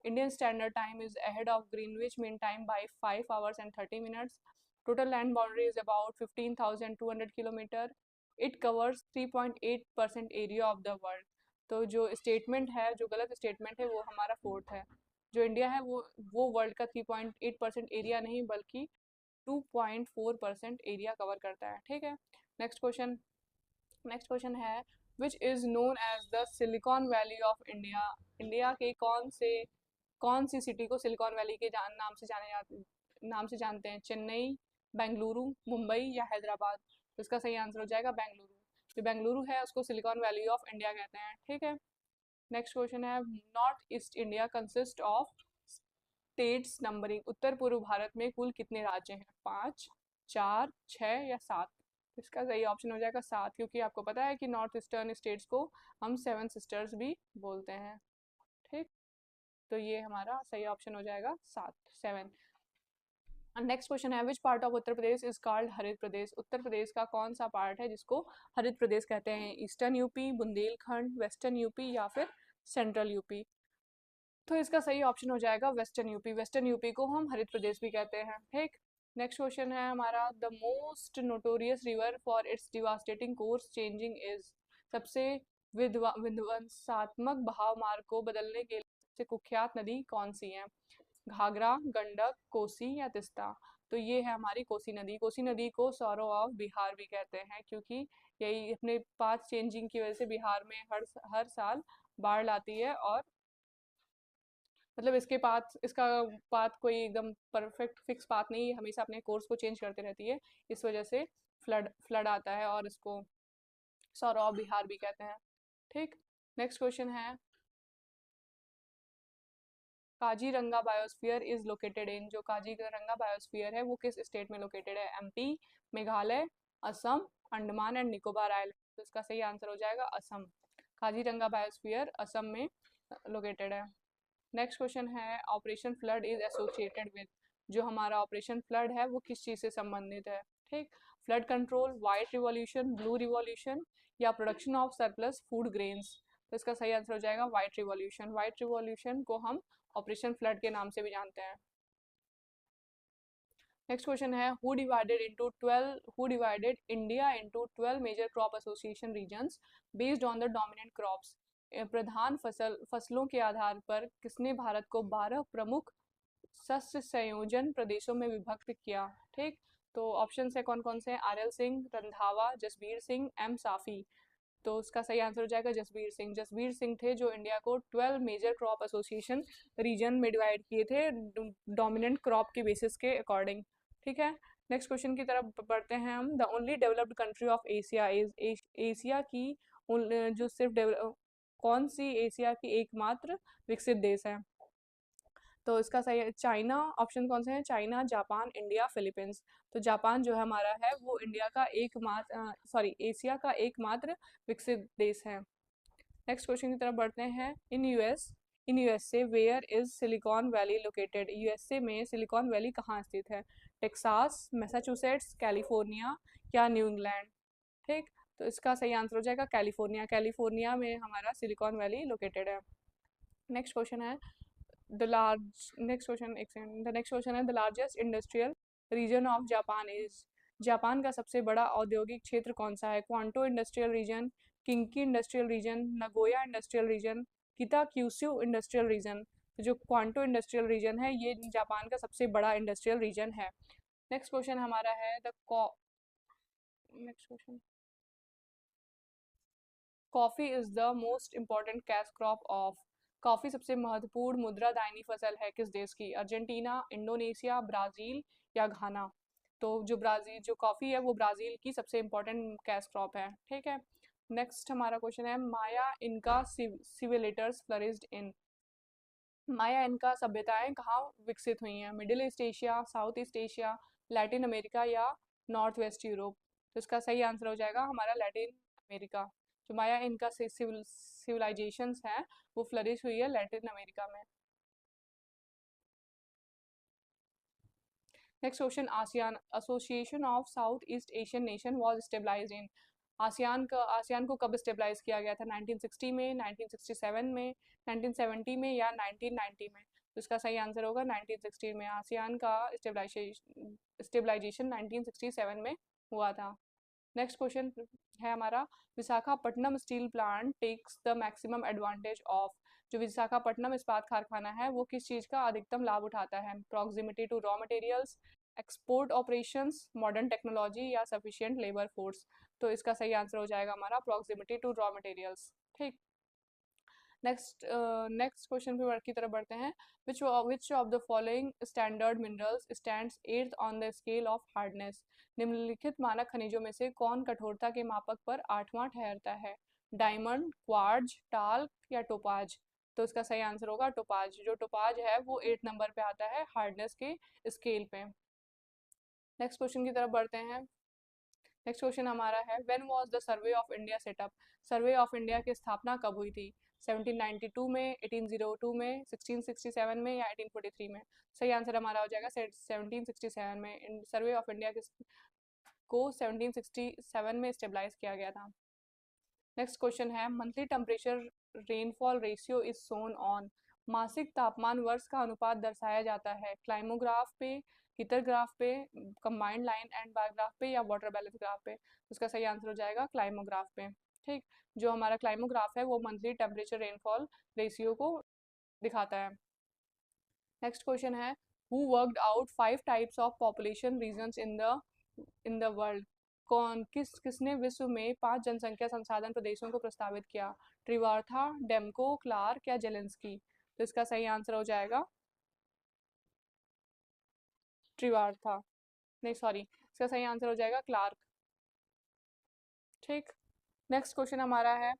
Indian standard time is ahead of Greenwich mean time by 5 hours and 30 minutes. Total land boundary is about 15,200 kilometre. It covers 3.8% area of the world. तो जो स्टेटमेंट है, जो गलत स्टेटमेंट है वो हमारा फोर्थ है। जो इंडिया है वो वर्ल्ड का 3.8% एरिया नहीं बल्कि 2.4% एरिया कवर करता है। ठीक है। नेक्स्ट क्वेश्चन, नेक्स्ट क्वेश्चन है which is known as the Silicon Valley of India? India के कौन सी सिटी को सिलिकॉन वैली के नाम से जानते हैं? चेन्नई, बेंगलुरु, मुंबई या हैदराबाद? तो इसका सही आंसर हो जाएगा बेंगलुरु। जो बेंगलुरु है उसको सिलिकॉन वैली ऑफ इंडिया कहते हैं। ठीक है। नेक्स्ट क्वेश्चन है north east India consist of states numbering. उत्तर पूर्व भारत में कुल कितने राज्य हैं? 5, 4, 6 या 7? इसका सही ऑप्शन हो जाएगा 7, क्योंकि आपको पता है कि नॉर्थ ईस्टर्न स्टेट्स को हम 7 सिस्टर्स भी बोलते हैं। ठीक। तो ये हमारा सही ऑप्शन हो जाएगा 7, 7। नेक्स्ट क्वेश्चन है which part of Uttar Pradesh is called हरित प्रदेश? उत्तर प्रदेश का कौन सा पार्ट है जिसको हरित प्रदेश कहते हैं? Eastern UP, Bundelkhand, western UP या फिर सेंट्रल यूपी? तो इसका सही ऑप्शन हो जाएगा वेस्टर्न यूपी। वेस्टर्न यूपी को हम हरित प्रदेश भी कहते हैं। ठीक। नेक्स्ट क्वेश्चन है हमारा the most notorious river for its devastating course changing is. सबसे विध्वंसात्मक बहाव मार्ग को बदलने के लिए सबसे कुख्यात नदी कौन सी है? घाघरा, गंडक, कोसी या तीस्ता? तो ये है हमारी कोसी नदी। कोसी नदी को सौरो ऑफ बिहार भी कहते हैं, क्योंकि यही अपने पाथ चेंजिंग की वजह से बिहार में हर साल बाढ़ लाती है, और मतलब इसका पाथ कोई एकदम परफेक्ट फिक्स पाथ नहीं है, हमेशा अपने कोर्स को चेंज करते रहती है। इस वजह से फ्लड फ्लड आता है और इसको सौरो ऑफ बिहार भी कहते हैं। ठीक। नेक्स्ट क्वेश्चन है Kaziranga biosphere is located in. जो काजीरंगा बायोस्फीयर है वो किस स्टेट में लोकेटेड है? MP, Meghalaya, Assam, Andaman and Nicobar island? तो इसका सही आंसर हो जाएगा असम। काजीरंगा बायोस्फीयर असम में लोकेटेड है। नेक्स्ट क्वेश्चन है operation flood is associated with. जो हमारा ऑपरेशन फ्लड है वो किस चीज़ से संबंधित है? ठीक। Flood control, white revolution, blue revolution या production of surplus food grains? तो इसका सही आंसर हो जाएगा वाइट रिवॉल्यूशन। वाइट रिवॉल्यूशन को हम ऑपरेशन फ्लड के नाम से भी जानते हैं। नेक्स्ट क्वेश्चन है who divided India into 12 major crop association regions based on the dominant crops. प्रधान फसलों के आधार पर किसने भारत को 12 प्रमुख सस्य संयोजन प्रदेशों में विभक्त किया? ठीक। तो ऑप्शन है कौन कौन से हैं? R L Singh, Randhawa, Jasbir Singh, M Shafi? तो उसका सही आंसर हो जाएगा जसबीर सिंह। जसबीर सिंह थे जो इंडिया को 12 मेजर क्रॉप एसोसिएशन रीजन में डिवाइड किए थे डोमिनेंट क्रॉप के बेसिस के अकॉर्डिंग। ठीक है। नेक्स्ट क्वेश्चन की तरफ बढ़ते हैं हम। The only developed country of Asia is. Asia की जो कौन सी एशिया की एकमात्र विकसित देश है? तो इसका सही है चाइना। ऑप्शन कौन से हैं? China, Japan, India, Philippines? तो जापान जो है हमारा है वो इंडिया का एकमात्र एशिया का एकमात्र विकसित देश है। नेक्स्ट क्वेश्चन की तरफ बढ़ते हैं। In USA where is Silicon Valley located? USA में सिलिकॉन वैली कहाँ स्थित है? टेक्सास, मैसाचुसेट्स, कैलिफोर्निया या न्यू इंग्लैंड? ठीक। तो इसका सही आंसर हो जाएगा कैलिफोर्निया। कैलिफोर्निया में हमारा सिलिकॉन वैली लोकेटेड है। नेक्स्ट क्वेश्चन है द नेक्स्ट क्वेश्चन है the largest industrial region of Japan is. Japan का सबसे बड़ा औद्योगिक क्षेत्र कौन सा है? Kanto industrial region, Kinki industrial region, Nagoya industrial region, Kitakyushu industrial region? तो जो क्वांटो इंडस्ट्रियल रीजन है ये जापान का सबसे बड़ा इंडस्ट्रियल रीजन है। नेक्स्ट क्वेश्चन हमारा है next question coffee is the most important cash crop of. Coffee सबसे महत्वपूर्ण मुद्रा दायनी फसल है किस देश की? अर्जेंटीना, इंडोनेशिया, ब्राजील या घाना? तो जो ब्राजील जो कॉफी है वो ब्राजील की सबसे इम्पोर्टेंट कैश क्रॉप है। ठीक है। नेक्स्ट हमारा क्वेश्चन है, माया इनका सिविलिटर्स फ्लरिश्ड इन। माया इनका सभ्यताएं कहाँ विकसित हुई हैं? Middle east Asia, south east Asia, Latin America या नॉर्थ वेस्ट यूरोप? तो इसका सही आंसर हो जाएगा हमारा लैटिन अमेरिका। जो माया इनका सिविलाइजेशंस हैं वो फ्लरिश हुई है लैटिन अमेरिका में। Next question, ASEAN association of South East Asian nation was stabilized in. आसियान को कब स्टेबलाइज किया गया था? 1960 में, 1967 में, 1970 में या 1990 में? तो इसका सही आंसर होगा 1960 में। आसियान का स्टेबलाइजेशन 1967 में हुआ था। नेक्स्ट क्वेश्चन है हमारा, Visakhapatnam steel plant takes the maximum advantage of. जो विशाखापट्टनम इस्पात कारखाना है वो किस चीज़ का अधिकतम लाभ उठाता है? Proximity to raw materials, export operations, modern technology या सफिशिएंट लेबर फोर्स? तो इसका सही आंसर हो जाएगा हमारा प्रॉक्सिमिटी टू रॉ मटेरियल्स। ठीक। नेक्स्ट क्वेश्चन पे की तरफ बढ़ते हैं। Which of the following standard minerals stands eighth on the scale of hardness. निम्नलिखित मानक खनिजों में से कौन कठोरता के मापक पर 8वां ठहरता है? डायमंड, क्वार्ज, टाल्क या टोपाज? तो इसका सही आंसर होगा टोपाज। जो टोपाज है वो 8 नंबर पे आता है हार्डनेस के स्केल पे। नेक्स्ट क्वेश्चन की तरफ बढ़ते हैं। नेक्स्ट क्वेश्चन हमारा है, when was the survey of India setup. Survey of India की स्थापना कब हुई थी? 1792 में, 1802 में, 1667 में या 1843 में? सही आंसर हमारा हो जाएगा 1767 में। सर्वे ऑफ इंडिया को 1767 में स्टेबलाइज किया गया था। नेक्स्ट क्वेश्चन है, monthly temperature rainfall ratio is shown on. मासिक तापमान वर्ष का अनुपात दर्शाया जाता है क्लाइमोग्राफ पे, हीटर ग्राफ पे, combined line and bar graph पे या वाटर बैलेंस ग्राफ पे? उसका सही आंसर हो जाएगा क्लाइमोग्राफ पे। ठीक। जो हमारा क्लाइमोग्राफ है वो मंथली टेम्परेचर रेनफॉल रेशियो को दिखाता है। नेक्स्ट क्वेश्चन है, who worked out 5 types of population regions in the world. किसने विश्व में 5 जनसंख्या संसाधन प्रदेशों को प्रस्तावित किया? ट्रिवार्था, डेमको, क्लार्क या जेलेंस्की? तो इसका सही आंसर हो जाएगा ट्रिवार्था, नहीं सॉरी, इसका सही आंसर हो जाएगा क्लार्क। ठीक। नेक्स्ट क्वेश्चन हमारा है,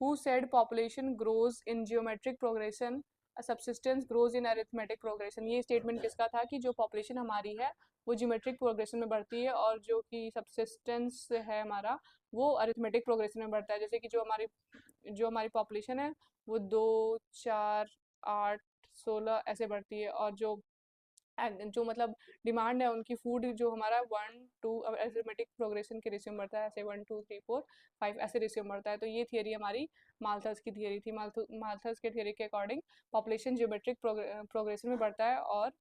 who said population grows in geometric progression, subsistence grows in arithmetic progression. ये स्टेटमेंट किसका था कि जो पॉपुलेशन हमारी है वो जियोमेट्रिक प्रोग्रेशन में बढ़ती है और जो कि सबसिस्टेंस है हमारा वो अरिथमेटिक प्रोग्रेशन में बढ़ता है। जैसे कि जो हमारी पॉपुलेशन है वो 2, 4, 8, 16 ऐसे बढ़ती है, और जो मतलब डिमांड है उनकी फूड जो हमारा 1 2 अरिथमेटिक प्रोग्रेशन के रेशियो में बढ़ता है, ऐसे 1 2 3 4 5 ऐसे रेशियो में बढ़ता है। तो ये थियरी हमारी माल्थस की थियरी थी। माल्थस के थियरी के अकॉर्डिंग पॉपुलेशन जियोमेट्रिक प्रोग्रेशन में बढ़ता है, और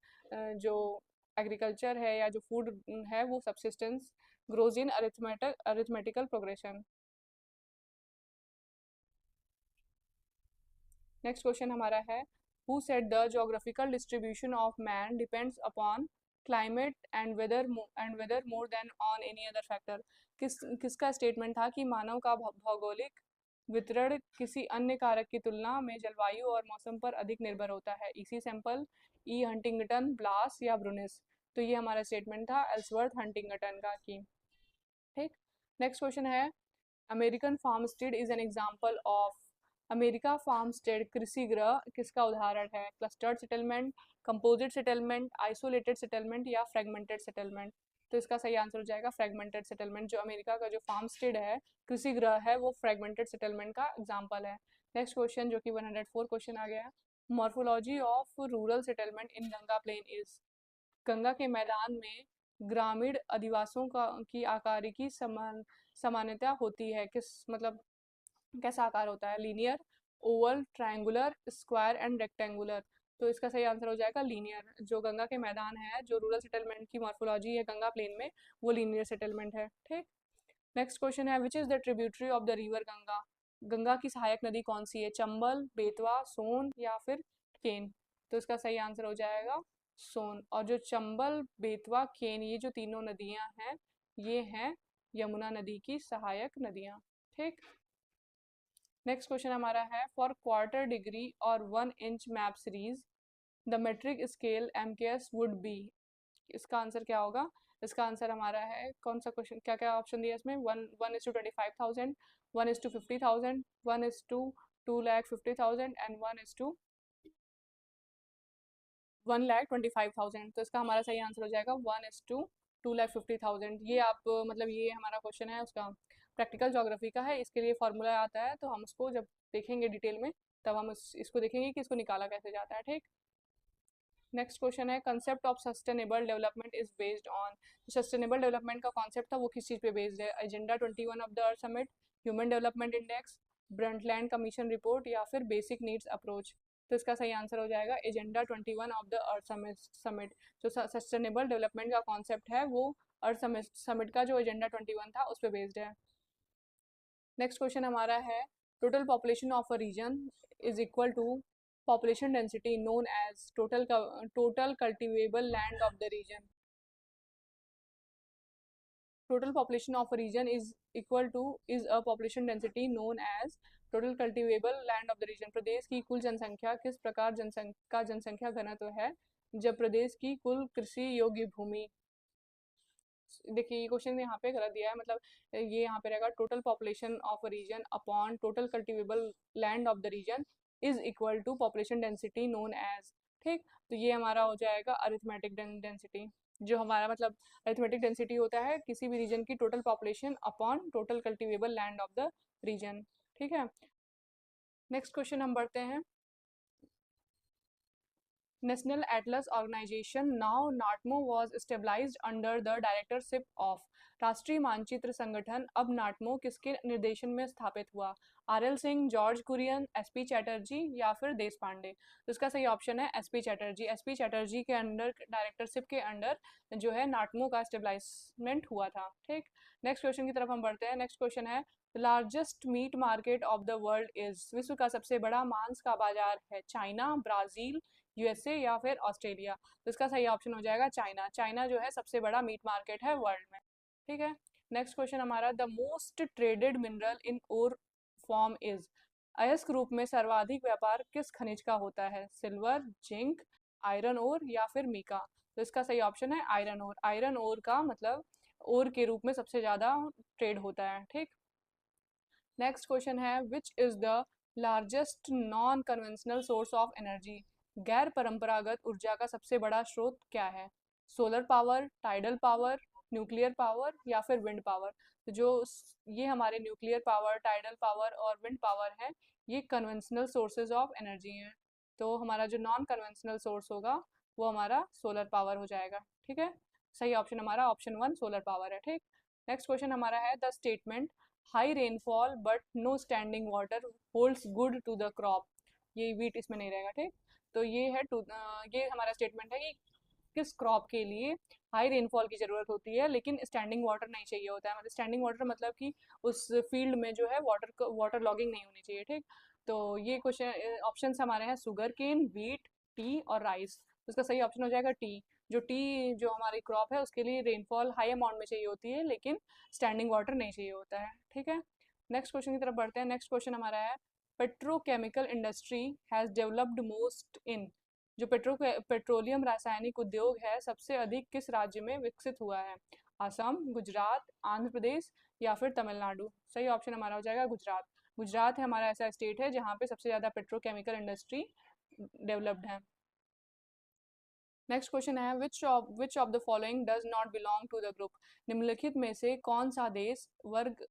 जो एग्रीकल्चर है या जो फूड है वो subsistence grows in arithmetical progression. Next question हमारा है, who said the geographical distribution of man depends upon climate and weather more than on any other factor. किसका स्टेटमेंट था कि मानव का भौगोलिक वितरण किसी अन्य कारक की तुलना में जलवायु और मौसम पर अधिक निर्भर होता है? इसी सैंपल, ई हंटिंगटन, ब्लास या ब्रुनिस? तो ये हमारा स्टेटमेंट था एल्सवर्थ हंटिंगटन का की। ठीक। नेक्स्ट क्वेश्चन है, American farmstead is an example of. America farmstead कृषि गृह किसका उदाहरण है? Clustered settlement, composite settlement, isolated settlement या फ्रेगमेंटेड सेटलमेंट? तो इसका सही आंसर हो जाएगा फ्रेगमेंटेड सेटलमेंट। जो अमेरिका का जो फार्मस्टेड है कृषि गृह है वो फ्रेगमेंटेड सेटलमेंट का एग्जाम्पल है। नेक्स्ट क्वेश्चन जो कि 104 क्वेश्चन आ गया है, morphology of rural settlement in Ganga plain is. Ganga के मैदान में ग्रामीण अधिवासियों की आकारिकी समानता होती है, किस मतलब कैसा आकार होता है? Linear, Oval, triangular, square and rectangular? तो इसका सही आंसर हो जाएगा लीनियर। जो गंगा के मैदान है, जो रूरल सेटलमेंट की मॉर्फोलॉजी है गंगा प्लेन में, वो लीनियर सेटलमेंट है। ठीक। नेक्स्ट क्वेश्चन है, which is the tributary of the river Ganga. Ganga की सहायक नदी कौन सी है? चंबल, बेतवा, सोन या फिर केन? तो इसका सही आंसर हो जाएगा सोन। और जो चंबल, बेतवा, केन ये जो तीनों नदियां हैं ये हैं यमुना नदी की सहायक नदियां। ठीक। नेक्स्ट क्वेश्चन हमारा है फॉर क्वार्टर डिग्री और 1 inch map series the metric scale MKS would be. इसका आंसर क्या होगा? इसका आंसर हमारा है, कौन सा क्वेश्चन, क्या क्या ऑप्शन दिया इसमें, 1:25,000, 1:50,000, 1:2,50,000 एंड 1:1,25,000। तो इसका हमारा सही आंसर हो जाएगा 1:2,50,000। ये आप मतलब ये हमारा क्वेश्चन है उसका प्रैक्टिकल ज्योग्राफी का है, इसके लिए फॉर्मूला आता है, तो हम उसको जब देखेंगे डिटेल में तब हम इसको देखेंगे कि इसको निकाला कैसे जाता है। ठीक। नेक्स्ट क्वेश्चन है concept of sustainable development is based on. Sustainable development का कॉन्सेप्ट था वो किस चीज़ पे बेस्ड है? Agenda 21 of the earth summit, human development index, Brundtland commission report या फिर बेसिक नीड्स अप्रोच। तो इसका सही आंसर हो जाएगा agenda 21 of the earth summit. जो सस्टेनेबल डेवलपमेंट का कॉन्सेप्ट है वो अर्थ समिट का जो एजेंडा 21 था उस पर बेस्ड है। नेक्स्ट क्वेश्चन हमारा है total population of a region is equal to population density known as total cultivable land of the region. Total population of a region is equal to is a population density known as total cultivable land of the region. प्रदेश की कुल जनसंख्या किस प्रकार जनसंख्या घनत्व है जब प्रदेश की कुल कृषि योग्य भूमि। देखिए ये क्वेश्चन यहाँ पे गलत दिया है, मतलब ये यहाँ पे रहेगा total population of a region upon total cultivable land of the region is equal to population density known as. ठीक, तो ये हमारा हो जाएगा अरिथमेटिक डेंसिटी, जो हमारा मतलब अरिथमेटिक डेंसिटी होता है किसी भी रीजन की total population upon total cultivable land of the region. ठीक है, नेक्स्ट क्वेश्चन हम बढ़ते हैं। National Atlas Organization, now NATMO, was established under the directorship of। राष्ट्रीय मानचित्र संगठन अब नाटमो किसके निर्देशन में स्थापित हुआ? RL सिंह, जॉर्ज कुरियन, SP चैटर्जी या फिर देश पांडे। तो इसका सही ऑप्शन है SP चैटर्जी। SP चैटर्जी के अंडर डायरेक्टरशिप के अंडर जो है नाटमो का स्टेब्लाइजमेंट हुआ था। ठीक, नेक्स्ट क्वेश्चन की तरफ हम बढ़ते हैं। नेक्स्ट क्वेश्चन है largest meat market of the world is. विश्व का सबसे बड़ा मांस का बाजार है चाइना, ब्राजील, USA या फिर ऑस्ट्रेलिया। तो इसका सही ऑप्शन हो जाएगा चाइना। चाइना जो है सबसे बड़ा मीट मार्केट है वर्ल्ड में। ठीक है, नेक्स्ट क्वेश्चन हमारा the most traded mineral in ore form is. अयस्क रूप में सर्वाधिक व्यापार किस खनिज का होता है? सिल्वर, जिंक, आयरन ओर या फिर मीका। तो इसका सही ऑप्शन है आयरन ओर। आयरन ओर का मतलब ओर के रूप में सबसे ज्यादा ट्रेड होता है। ठीक, नेक्स्ट क्वेश्चन है which is the largest non conventional source of energy. गैर परंपरागत ऊर्जा का सबसे बड़ा स्रोत क्या है? Solar power, tidal power, nuclear power या फिर विंड पावर। तो जो ये हमारे न्यूक्लियर पावर, टाइडल पावर और विंड पावर है ये कन्वेंशनल सोर्सेज ऑफ एनर्जी हैं। तो हमारा जो नॉन कन्वेंशनल सोर्स होगा वो हमारा सोलर पावर हो जाएगा। ठीक है, सही ऑप्शन हमारा ऑप्शन 1 सोलर पावर है। ठीक, नेक्स्ट क्वेश्चन हमारा है the statement high rainfall but no standing water holds good to the crop. ये वीट इसमें नहीं रहेगा। ठीक, तो ये है ये हमारा स्टेटमेंट है कि किस क्रॉप के लिए हाई रेनफॉल की ज़रूरत होती है लेकिन स्टैंडिंग वाटर नहीं चाहिए होता है। मतलब स्टैंडिंग वाटर मतलब कि उस फील्ड में जो है वाटर लॉगिंग नहीं होनी चाहिए। ठीक, तो ये क्वेश्चन ऑप्शन हमारे हैं सुगर केन, व्हीट, टी और राइस। तो इसका सही ऑप्शन हो जाएगा टी। जो हमारी क्रॉप है उसके लिए रेनफॉल हाई अमाउंट में चाहिए होती है लेकिन स्टैंडिंग वाटर नहीं चाहिए होता है। ठीक है, नेक्स्ट क्वेश्चन की तरफ बढ़ते हैं। नेक्स्ट क्वेश्चन हमारा है petrochemical industry has developed most in. जो पेट्रोलियम रासायनिक उद्योग है सबसे अधिक किस राज्य में विकसित हुआ है? असम, गुजरात, आंध्र प्रदेश या फिर तमिलनाडु। सही ऑप्शन हमारा हो जाएगा गुजरात। गुजरात है हमारा ऐसा स्टेट है जहाँ पे सबसे ज़्यादा पेट्रोकेमिकल इंडस्ट्री डेवलप्ड है। नेक्स्ट क्वेश्चन है which of the following does not belong to the group. निम्नलिखित में से कौन सा देश वर्ग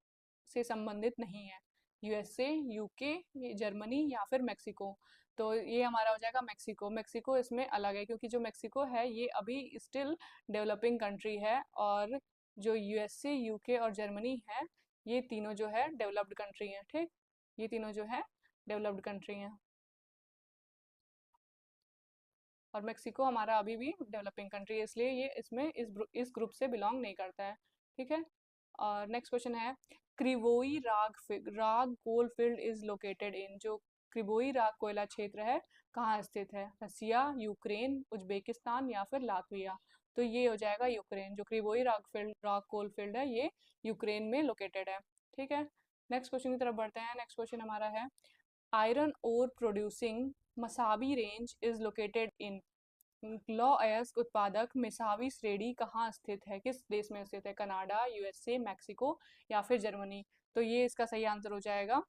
से संबंधित नहीं है? USA, UK, जर्मनी या फिर मेक्सिको। तो ये हमारा हो जाएगा मेक्सिको। मेक्सिको इसमें अलग है क्योंकि जो मेक्सिको है ये अभी स्टिल डेवलपिंग कंट्री है और जो USA, UK और जर्मनी है ये तीनों जो है डेवलप्ड कंट्री हैं। ठीक, ये तीनों जो है डेवलप्ड कंट्री हैं और मेक्सिको हमारा अभी भी डेवलपिंग कंट्री है इसलिए ये इसमें इस ग्रुप से बिलोंग नहीं करता है। ठीक है, और नेक्स्ट क्वेश्चन है Krivoy Rog coal field is located in. जो क्रिवोई राग कोयला क्षेत्र है कहाँ स्थित है? रसिया, यूक्रेन, उज्बेकिस्तान या फिर लातविया। तो ये हो जाएगा यूक्रेन। जो क्रिवोई राग कोल फील्ड है ये यूक्रेन में लोकेटेड है। ठीक है, नेक्स्ट क्वेश्चन की तरफ बढ़ते हैं। नेक्स्ट क्वेश्चन हमारा है iron ore producing Mesabi range is located in. लौ अयस्क उत्पादक मिसावी श्रेणी कहाँ स्थित है, किस देश में स्थित है? कनाडा, यूएसए, मैक्सिको या फिर जर्मनी? तो ये इसका सही आंसर हो जाएगा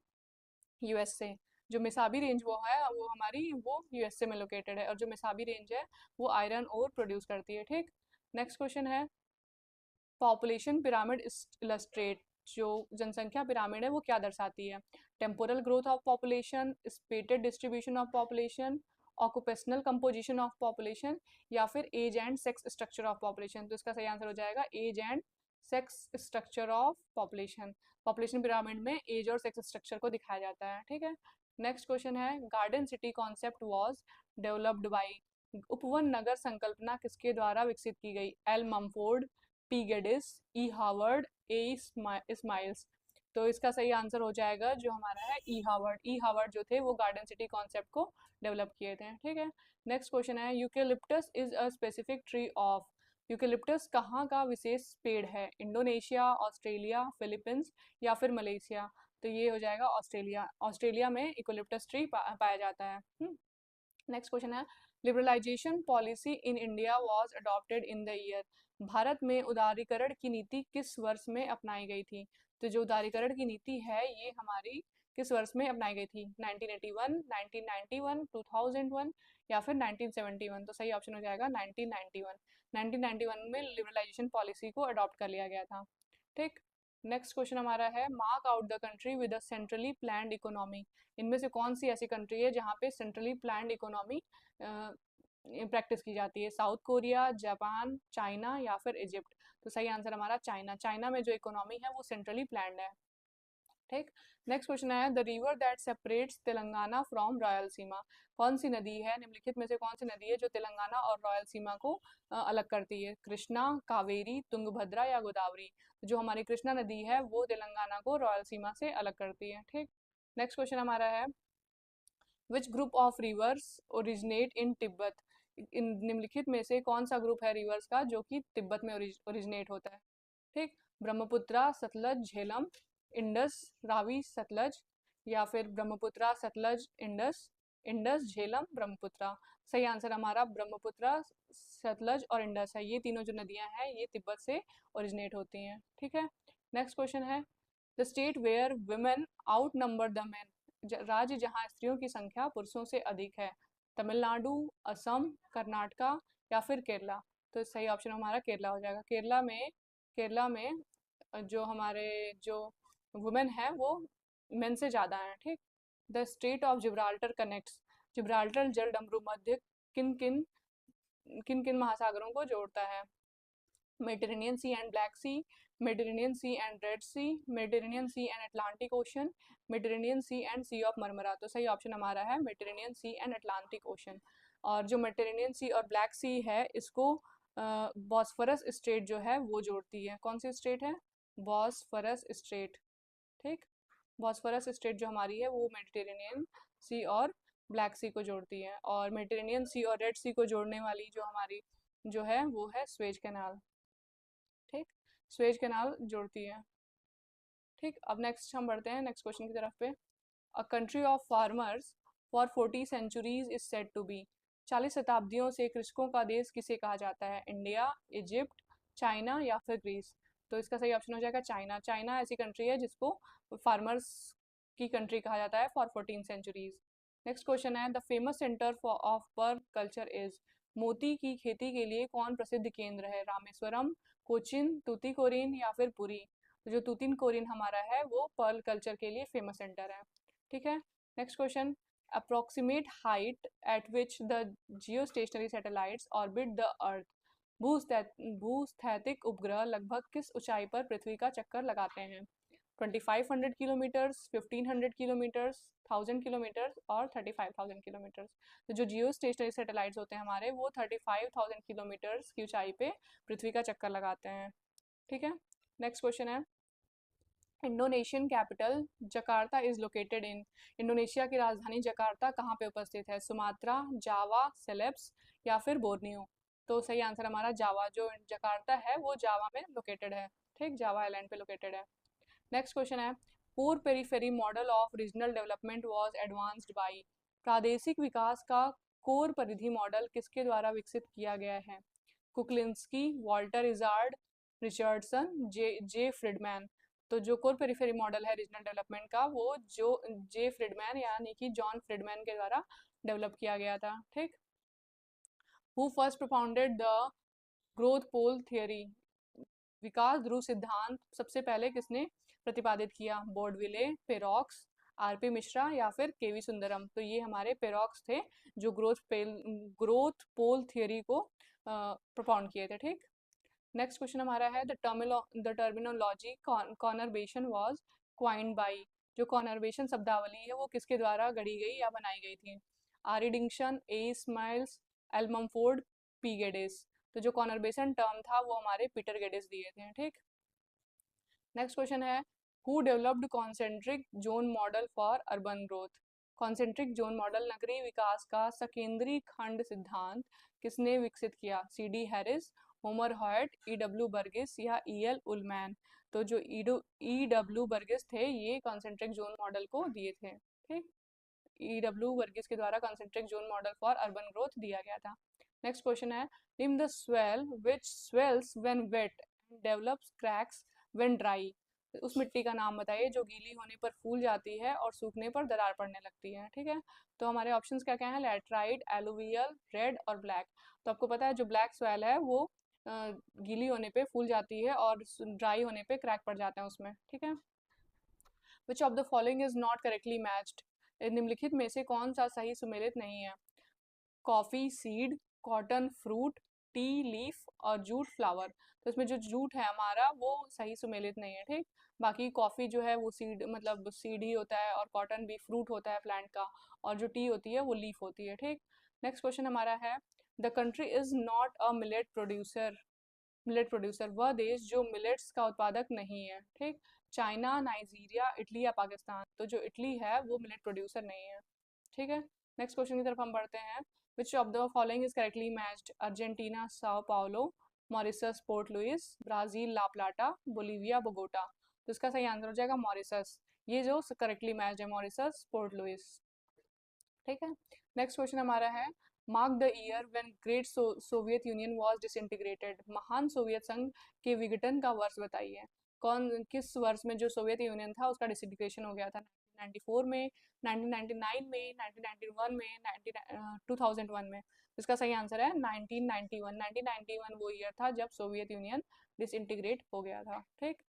यूएसए। जो मिसाबी रेंज वो है वो हमारी वो यूएसए में लोकेटेड है, और जो मिसाबी रेंज है वो आयरन ओर प्रोड्यूस करती है। ठीक, नेक्स्ट क्वेश्चन है पॉपुलेशन पिरामिड इलस्ट्रेट। जो जनसंख्या पिरामिड है वो क्या दर्शाती है? Temporal growth of population, spatial distribution of population, occupational composition of population, या फिर age and sex structure of population? तो इसका सही आंसर हो जाएगा age and sex structure of population. Population pyramid में एज और सेक्स स्ट्रक्चर को दिखाया जाता है। ठीक है, नेक्स्ट क्वेश्चन है garden city concept was developed by. उपवन नगर संकल्पना किसके द्वारा विकसित की गई? एल ममफोर्ड, पी गेडिस, ई हावर्ड, ए इस्माइल्स? तो इसका सही आंसर हो जाएगा जो हमारा है ई हावर्ड। ई हावर्ड जो थे वो गार्डन सिटी कॉन्सेप्ट को डेवलप किए थे। ठीक है, नेक्स्ट क्वेश्चन है eucalyptus is a specific tree of. Eucalyptus कहाँ का विशेष पेड़ है? इंडोनेशिया, ऑस्ट्रेलिया, फिलीपींस या फिर मलेशिया? तो ये हो जाएगा ऑस्ट्रेलिया। ऑस्ट्रेलिया में यूकेलिप्टस ट्री पाया जाता है। नेक्स्ट क्वेश्चन है liberalisation policy in India was adopted in the year. Bharat में उदारीकरण की नीति किस वर्ष में अपनाई गई थी? तो जो उदारीकरण की नीति है ये हमारी किस वर्ष में अपनाई गई थी? 1981, 1991, 2001 या फिर 1971? तो सही ऑप्शन हो जाएगा 1991। 1991 में लिबरलाइजेशन पॉलिसी को अडॉप्ट कर लिया गया था। ठीक, नेक्स्ट क्वेश्चन हमारा है mark out the country with a centrally planned economy. इनमें से कौन सी ऐसी कंट्री है जहाँ पे सेंट्रली प्लान्ड इकोनॉमी प्रैक्टिस की जाती है? साउथ कोरिया, जापान, चाइना या फिर इजिप्ट? तो सही आंसर हमारा चाइना। चाइना में जो इकोनॉमी है वो सेंट्रली प्लान्ड है। ठीक, नेक्स्ट क्वेश्चन है the river that separates Telangana from Rayalaseema. कौन सी नदी है, निम्नलिखित में से कौन सी नदी है जो तेलंगाना और रायलसीमा को अलग करती है? कृष्णा, कावेरी, तुंगभद्रा या गोदावरी? जो हमारी कृष्णा नदी है वो तेलंगाना को रायलसीमा से अलग करती है। ठीक, नेक्स्ट क्वेश्चन हमारा है which group of rivers originate in Tibet. इन निम्नलिखित में से कौन सा ग्रुप है रिवर्स का जो कि तिब्बत में ओरिजिनेट होता है? ठीक, ब्रह्मपुत्रा, सतलज, झेलम, इंडस, रावी, सतलज या फिर ब्रह्मपुत्रा, सतलज, इंडस, इंडस, झेलम, ब्रह्मपुत्रा? सही आंसर हमारा ब्रह्मपुत्रा, सतलज और इंडस है। ये तीनों जो नदियां हैं ये तिब्बत से ओरिजिनेट होती हैं। ठीक है, नेक्स्ट क्वेश्चन है the state where women outnumber the man. राज्य जहाँ स्त्रियों की संख्या पुरुषों से अधिक है? तमिलनाडु, असम, कर्नाटका या फिर केरला? तो सही ऑप्शन हमारा केरला हो जाएगा। केरला में जो हमारे जो वुमेन है वो मेन से ज़्यादा हैं। ठीक, the straight of Gibraltar connects. Gibraltar जल डमरू मध्य किन किन किन किन महासागरों को जोड़ता है? Mediterranean Sea and Black Sea, Mediterranean Sea and Red Sea, Mediterranean Sea and Atlantic Ocean, Mediterranean Sea and Sea of Marmara? तो सही ऑप्शन हमारा है Mediterranean Sea and Atlantic Ocean. और जो मेडिटेरेनियन सी और ब्लैक सी है इसको बॉस्फरस स्ट्रेट जो है वो जोड़ती है। कौन सी स्ट्रेट है? Bosphorus straight. ठीक, बॉस्फरस स्ट्रेट जो हमारी है वो मेडिटेरेनियन सी और ब्लैक सी को जोड़ती है, और मेडिटेरेनियन सी और रेड सी को जोड़ने वाली जो हमारी जो है वो है स्वेज कैनाल। ठीक, स्वेज कैनाल जोड़ती है। ठीक, अब नेक्स्ट हम बढ़ते हैं नेक्स्ट क्वेश्चन की तरफ पे। A country of farmers for 40 centuries is said to be. 40 शताब्दियों से कृषकों का देश किसे कहा जाता है? इंडिया, इजिप्ट, चाइना या फिर ग्रीस? तो इसका सही ऑप्शन हो जाएगा चाइना। चाइना ऐसी कंट्री है जिसको फार्मर्स की कंट्री कहा जाता है फॉर 14 सेंचुरीज। नेक्स्ट क्वेश्चन है the famous centre for of pearl culture is. मोती की खेती के लिए कौन प्रसिद्ध केंद्र है? रामेश्वरम, कोचिन, तूतीकोरिन या फिर पुरी? तो जो तूतीकोरिन हमारा है वो पर्ल कल्चर के लिए फेमस सेंटर है। ठीक है, next question approximate height at which the geostationary satellites orbit the earth. भूस्थैतिक उपग्रह लगभग किस ऊंचाई पर पृथ्वी का चक्कर लगाते हैं? 2500 किलोमीटर्स, 1500 किलोमीटर्स, 1000 किलोमीटर्स और 35,000 किलोमीटर्स? तो जो जियो स्टेशनरी सैटेलाइट्स होते हैं हमारे वो 35,000 किलोमीटर्स की ऊंचाई पे पृथ्वी का चक्कर लगाते हैं। ठीक है, नेक्स्ट क्वेश्चन है Indonesian capital Jakarta is located in. Indonesia की राजधानी जकार्ता कहाँ पे उपस्थित है? सुमात्रा, जावा, सेलेब्स या फिर बोर्नियो? तो सही आंसर हमारा जावा। जो जकार्ता है वो जावा में लोकेटेड है। ठीक, जावा आइलैंड पे लोकेटेड है। नेक्स्ट क्वेश्चन है core periphery model of regional development was advanced by. प्रादेशिक विकास का कोर परिधि मॉडल किसके द्वारा विकसित किया गया है? कुकलिंस्की, वॉल्टर इजार्ड, रिचर्डसन, जे फ्रिडमैन। तो जो कोर पेरिफेरी मॉडल है रीजनल डेवलपमेंट का, वो जो जे फ्रिडमैन यानी कि जॉन फ्रिडमैन के द्वारा डेवलप किया गया था। ठीक। Who first propounded the growth pole theory? विकास ध्रुव सिद्धांत सबसे पहले किसने प्रतिपादित किया? बोर्डविले, पेरॉक्स, आरपी मिश्रा या फिर केवी सुंदरम। तो ये हमारे पेरॉक्स थे जो ग्रोथ पोल थियरी को प्रोपाउंड किए थे। ठीक। नेक्स्ट क्वेश्चन हमारा है the terminology conservation was coined by. जो कॉनरवेशन शब्दावली है वो किसके द्वारा गढ़ी गई या बनाई गई थी? आरी डिंक्शन, ए स्माइल्स, एल्ममफोर्ड, पी गेडिस। तो जो कॉनरवेशन टर्म था वो हमारे पीटर गेडिस दिए थे। ठीक। नेक्स्ट क्वेश्चन है who developed concentric zone model for urban growth? Concentric zone model नगरीय विकास का सकेंद्री खंड सिद्धांत किसने विकसित किया? C D Harris, Homer Hoyt, E W Burgess या ई एल उलमैन। तो जो ई डब्ल्यू बर्गिस थे ये कॉन्सेंट्रिक जोन मॉडल को दिए थे। ठीक। ई डब्ल्यू वर्गीस के द्वारा concentric zone model for urban growth दिया गया था। नेक्स्ट क्वेश्चन है name the soil which swells when wet develops cracks when dry. उस मिट्टी का नाम बताइए जो गीली होने पर फूल जाती है और सूखने पर दरार पड़ने लगती है। ठीक है। तो हमारे ऑप्शंस क्या क्या हैं? लैटराइट, एलुवियल, रेड और ब्लैक। तो आपको पता है जो ब्लैक सॉइल है वो गीली होने पे फूल जाती है और ड्राई होने पे क्रैक पड़ जाते हैं उसमें। ठीक है। Which of the following is not correctly matched? निम्नलिखित में से कौन सा सही सुमेलित नहीं है? Coffee seed, cotton fruit, T leaf और जूट फ्लावर। तो इसमें जो जूट है हमारा वो सही सुमेलित नहीं है। ठीक। बाकी कॉफी जो है वो सीड मतलब सीड ही होता है और कॉटन भी फ्रूट होता है प्लांट का, और जो टी होती है वो लीफ होती है। ठीक। नेक्स्ट क्वेश्चन हमारा है the country is not a millet producer वह देश जो मिलेट्स का उत्पादक नहीं है। ठीक। चाइना, नाइजीरिया, इटली या पाकिस्तान। तो जो इटली है वो मिलेट प्रोड्यूसर नहीं है। ठीक है। नेक्स्ट क्वेश्चन की तरफ हम बढ़ते हैं which of the following is correctly matched? Argentina Sao Paulo, Mauritius Port Louis, Brazil La Plata, Bolivia Bogota. तो इसका सही आंसर हो जाएगा मॉरिसस। ये जो करेक्टली मैच्ड है मॉरिसस पोर्ट लुइस। ठीक है। नेक्स्ट क्वेश्चन हमारा है mark the year when Great Soviet Union was disintegrated. महान सोवियत संघ के विघटन का वर्ष बताइए। किस वर्ष में जो सोवियत यूनियन था उसका डिसइंटीग्रेशन हो गया था? 1994 में, 1999 में, 1991 में, 2001 में। इसका सही आंसर है 1991। 1991 वो ईयर था जब सोवियत यूनियन डिसइंटीग्रेट हो गया था। ठीक।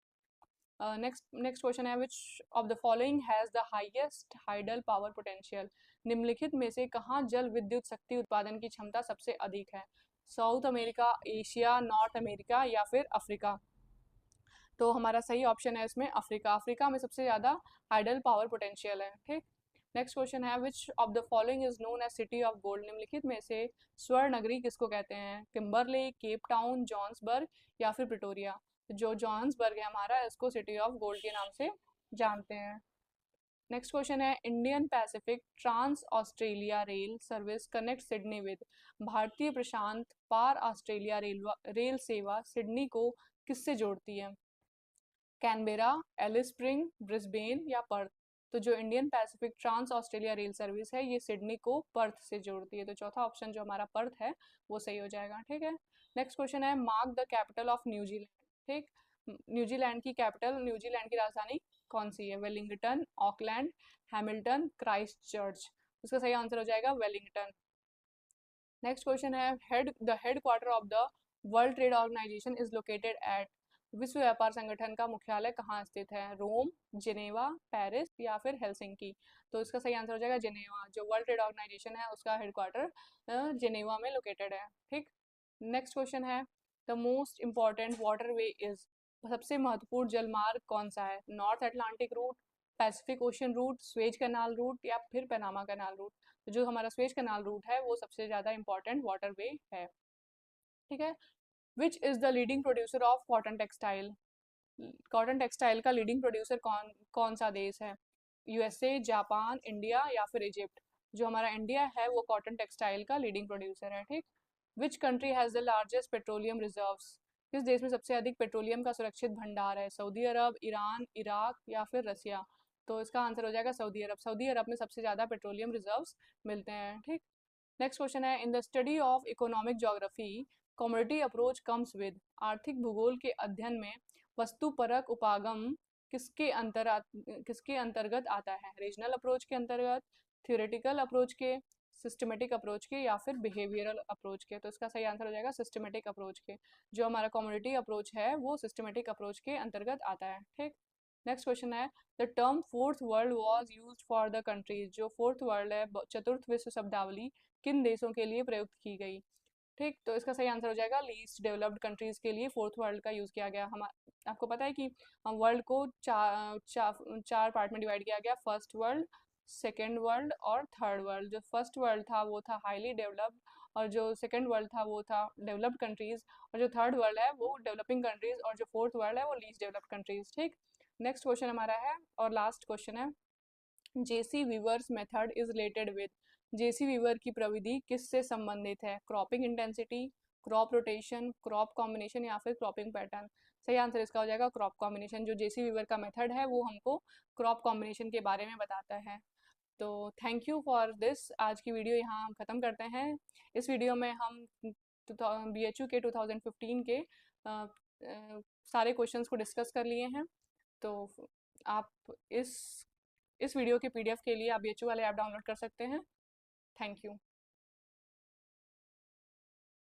नेक्स्ट क्वेश्चन है which of the following has the highest hydel power potential? निम्नलिखित में से कहाँ जल विद्युत शक्ति उत्पादन की क्षमता सबसे अधिक है? South America, Asia, north America या फिर अफ्रीका। तो हमारा सही ऑप्शन है इसमें अफ्रीका। अफ्रीका में सबसे ज़्यादा हाइडल पावर पोटेंशियल है। ठीक। नेक्स्ट क्वेश्चन है which of the following is known as city of gold? निम्नलिखित में से स्वर्ण नगरी किसको कहते हैं? किम्बरले, केप टाउन, जॉन्सबर्ग या फिर प्रिटोरिया। जो जॉन्सबर्ग है हमारा इसको सिटी ऑफ गोल्ड के नाम से जानते हैं। नेक्स्ट क्वेश्चन है Indian Pacific trans Australia rail service connect Sydney with. भारतीय प्रशांत पार ऑस्ट्रेलिया रेल सेवा सिडनी को किससे जोड़ती है? कैनबेरा, एलिस स्प्रिंग, ब्रिस्बेन या पर्थ। तो जो Indian Pacific trans Australia rail service है ये सिडनी को पर्थ से जोड़ती है। तो चौथा ऑप्शन जो हमारा पर्थ है वो सही हो जाएगा। ठीक है। नेक्स्ट क्वेश्चन है mark the capital of New Zealand. ठीक। न्यूजीलैंड की कैपिटल, न्यूजीलैंड की राजधानी कौन सी है? Wellington, Auckland, Hamilton, Christchurch. इसका सही आंसर हो जाएगा वेलिंगटन। नेक्स्ट क्वेश्चन है the headquarter of the World Trade Organization is located at. विश्व व्यापार संगठन का मुख्यालय कहाँ स्थित है? रोम, जिनेवा, पेरिस या फिर हेलसिंकी। तो इसका सही आंसर हो जाएगा जिनेवा। जो वर्ल्ड ट्रेड ऑर्गेनाइजेशन है उसका हेडक्वार्टर जिनेवा में लोकेटेड है। ठीक। नेक्स्ट क्वेश्चन है the most important waterway is. सबसे महत्वपूर्ण जलमार्ग कौन सा है? North Atlantic route, Pacific Ocean route, Suez Canal route या फिर पनामा कैनाल रूट। तो जो हमारा स्वेज कैनाल रूट है वो सबसे ज़्यादा इंपॉर्टेंट वाटरवे है। ठीक है। Which is the leading producer of cotton textile? Cotton textile का लीडिंग प्रोड्यूसर कौन कौन सा देश है? यूएसए, जापान, इंडिया या फिर इजिप्ट। जो हमारा इंडिया है वो कॉटन टेक्सटाइल का लीडिंग प्रोड्यूसर है। ठीक। Which country has the largest petroleum reserves? किस देश में सबसे अधिक पेट्रोलियम का सुरक्षित भंडार है? सऊदी अरब, ईरान, इराक या फिर रसिया? तो इसका आंसर हो जाएगा सऊदी अरब। सऊदी अरब में सबसे ज़्यादा पेट्रोलियम रिजर्व्स मिलते हैं। ठीक। नेक्स्ट क्वेश्चन है, in the study of economic geography commodity approach comes with. आर्थिक भूगोल के अध्ययन में वस्तुपरक उपागम किसके अंतर्गत आता है? रीजनल अप्रोच के अंतर्गत, थ्योरेटिकल अप्रोच के, सिस्टमेटिक अप्रोच के या फिर बिहेवियरल अप्रोच के? तो इसका सही आंसर हो जाएगा सिस्टमेटिक अप्रोच के। जो हमारा कम्युनिटी अप्रोच है वो सिस्टमेटिक अप्रोच के अंतर्गत आता है। ठीक। नेक्स्ट क्वेश्चन है, the term fourth world was used for the countries. जो फोर्थ वर्ल्ड है, चतुर्थ विश्व शब्दावली किन देशों के लिए प्रयुक्त की गई? ठीक। तो इसका सही आंसर हो जाएगा लीस्ट डेवलप्ड कंट्रीज के लिए फोर्थ वर्ल्ड का यूज किया गया। हम आपको पता है कि वर्ल्ड को चार पार्ट में डिवाइड किया गया, फर्स्ट वर्ल्ड, सेकेंड वर्ल्ड और थर्ड वर्ल्ड। जो फर्स्ट वर्ल्ड था वो था हाईली डेवलप्ड, और जो सेकेंड वर्ल्ड था वो था डेवलप्ड कंट्रीज, और जो थर्ड वर्ल्ड है वो डेवलपिंग कंट्रीज, और जो फोर्थ वर्ल्ड है वो लीस्ट डेवलप्ड कंट्रीज। ठीक। नेक्स्ट क्वेश्चन हमारा है और लास्ट क्वेश्चन है, J C Weaver's method is related with. J C Weaver की प्रविधि किससे संबंधित है? Cropping intensity, crop rotation, crop combination या फिर क्रॉपिंग पैटर्न? सही आंसर इसका हो जाएगा क्रॉप कॉम्बिनेशन। जो जेसी वीवर का मेथड है वो हमको क्रॉप कॉम्बिनेशन के बारे में बताता है। तो थैंक यू फॉर दिस। आज की वीडियो यहाँ हम ख़त्म करते हैं। इस वीडियो में हम BHU के 2015 के सारे क्वेश्चंस को डिस्कस कर लिए हैं। तो आप इस वीडियो के PDF के लिए आप BHU वाले ऐप डाउनलोड कर सकते हैं। Thank you.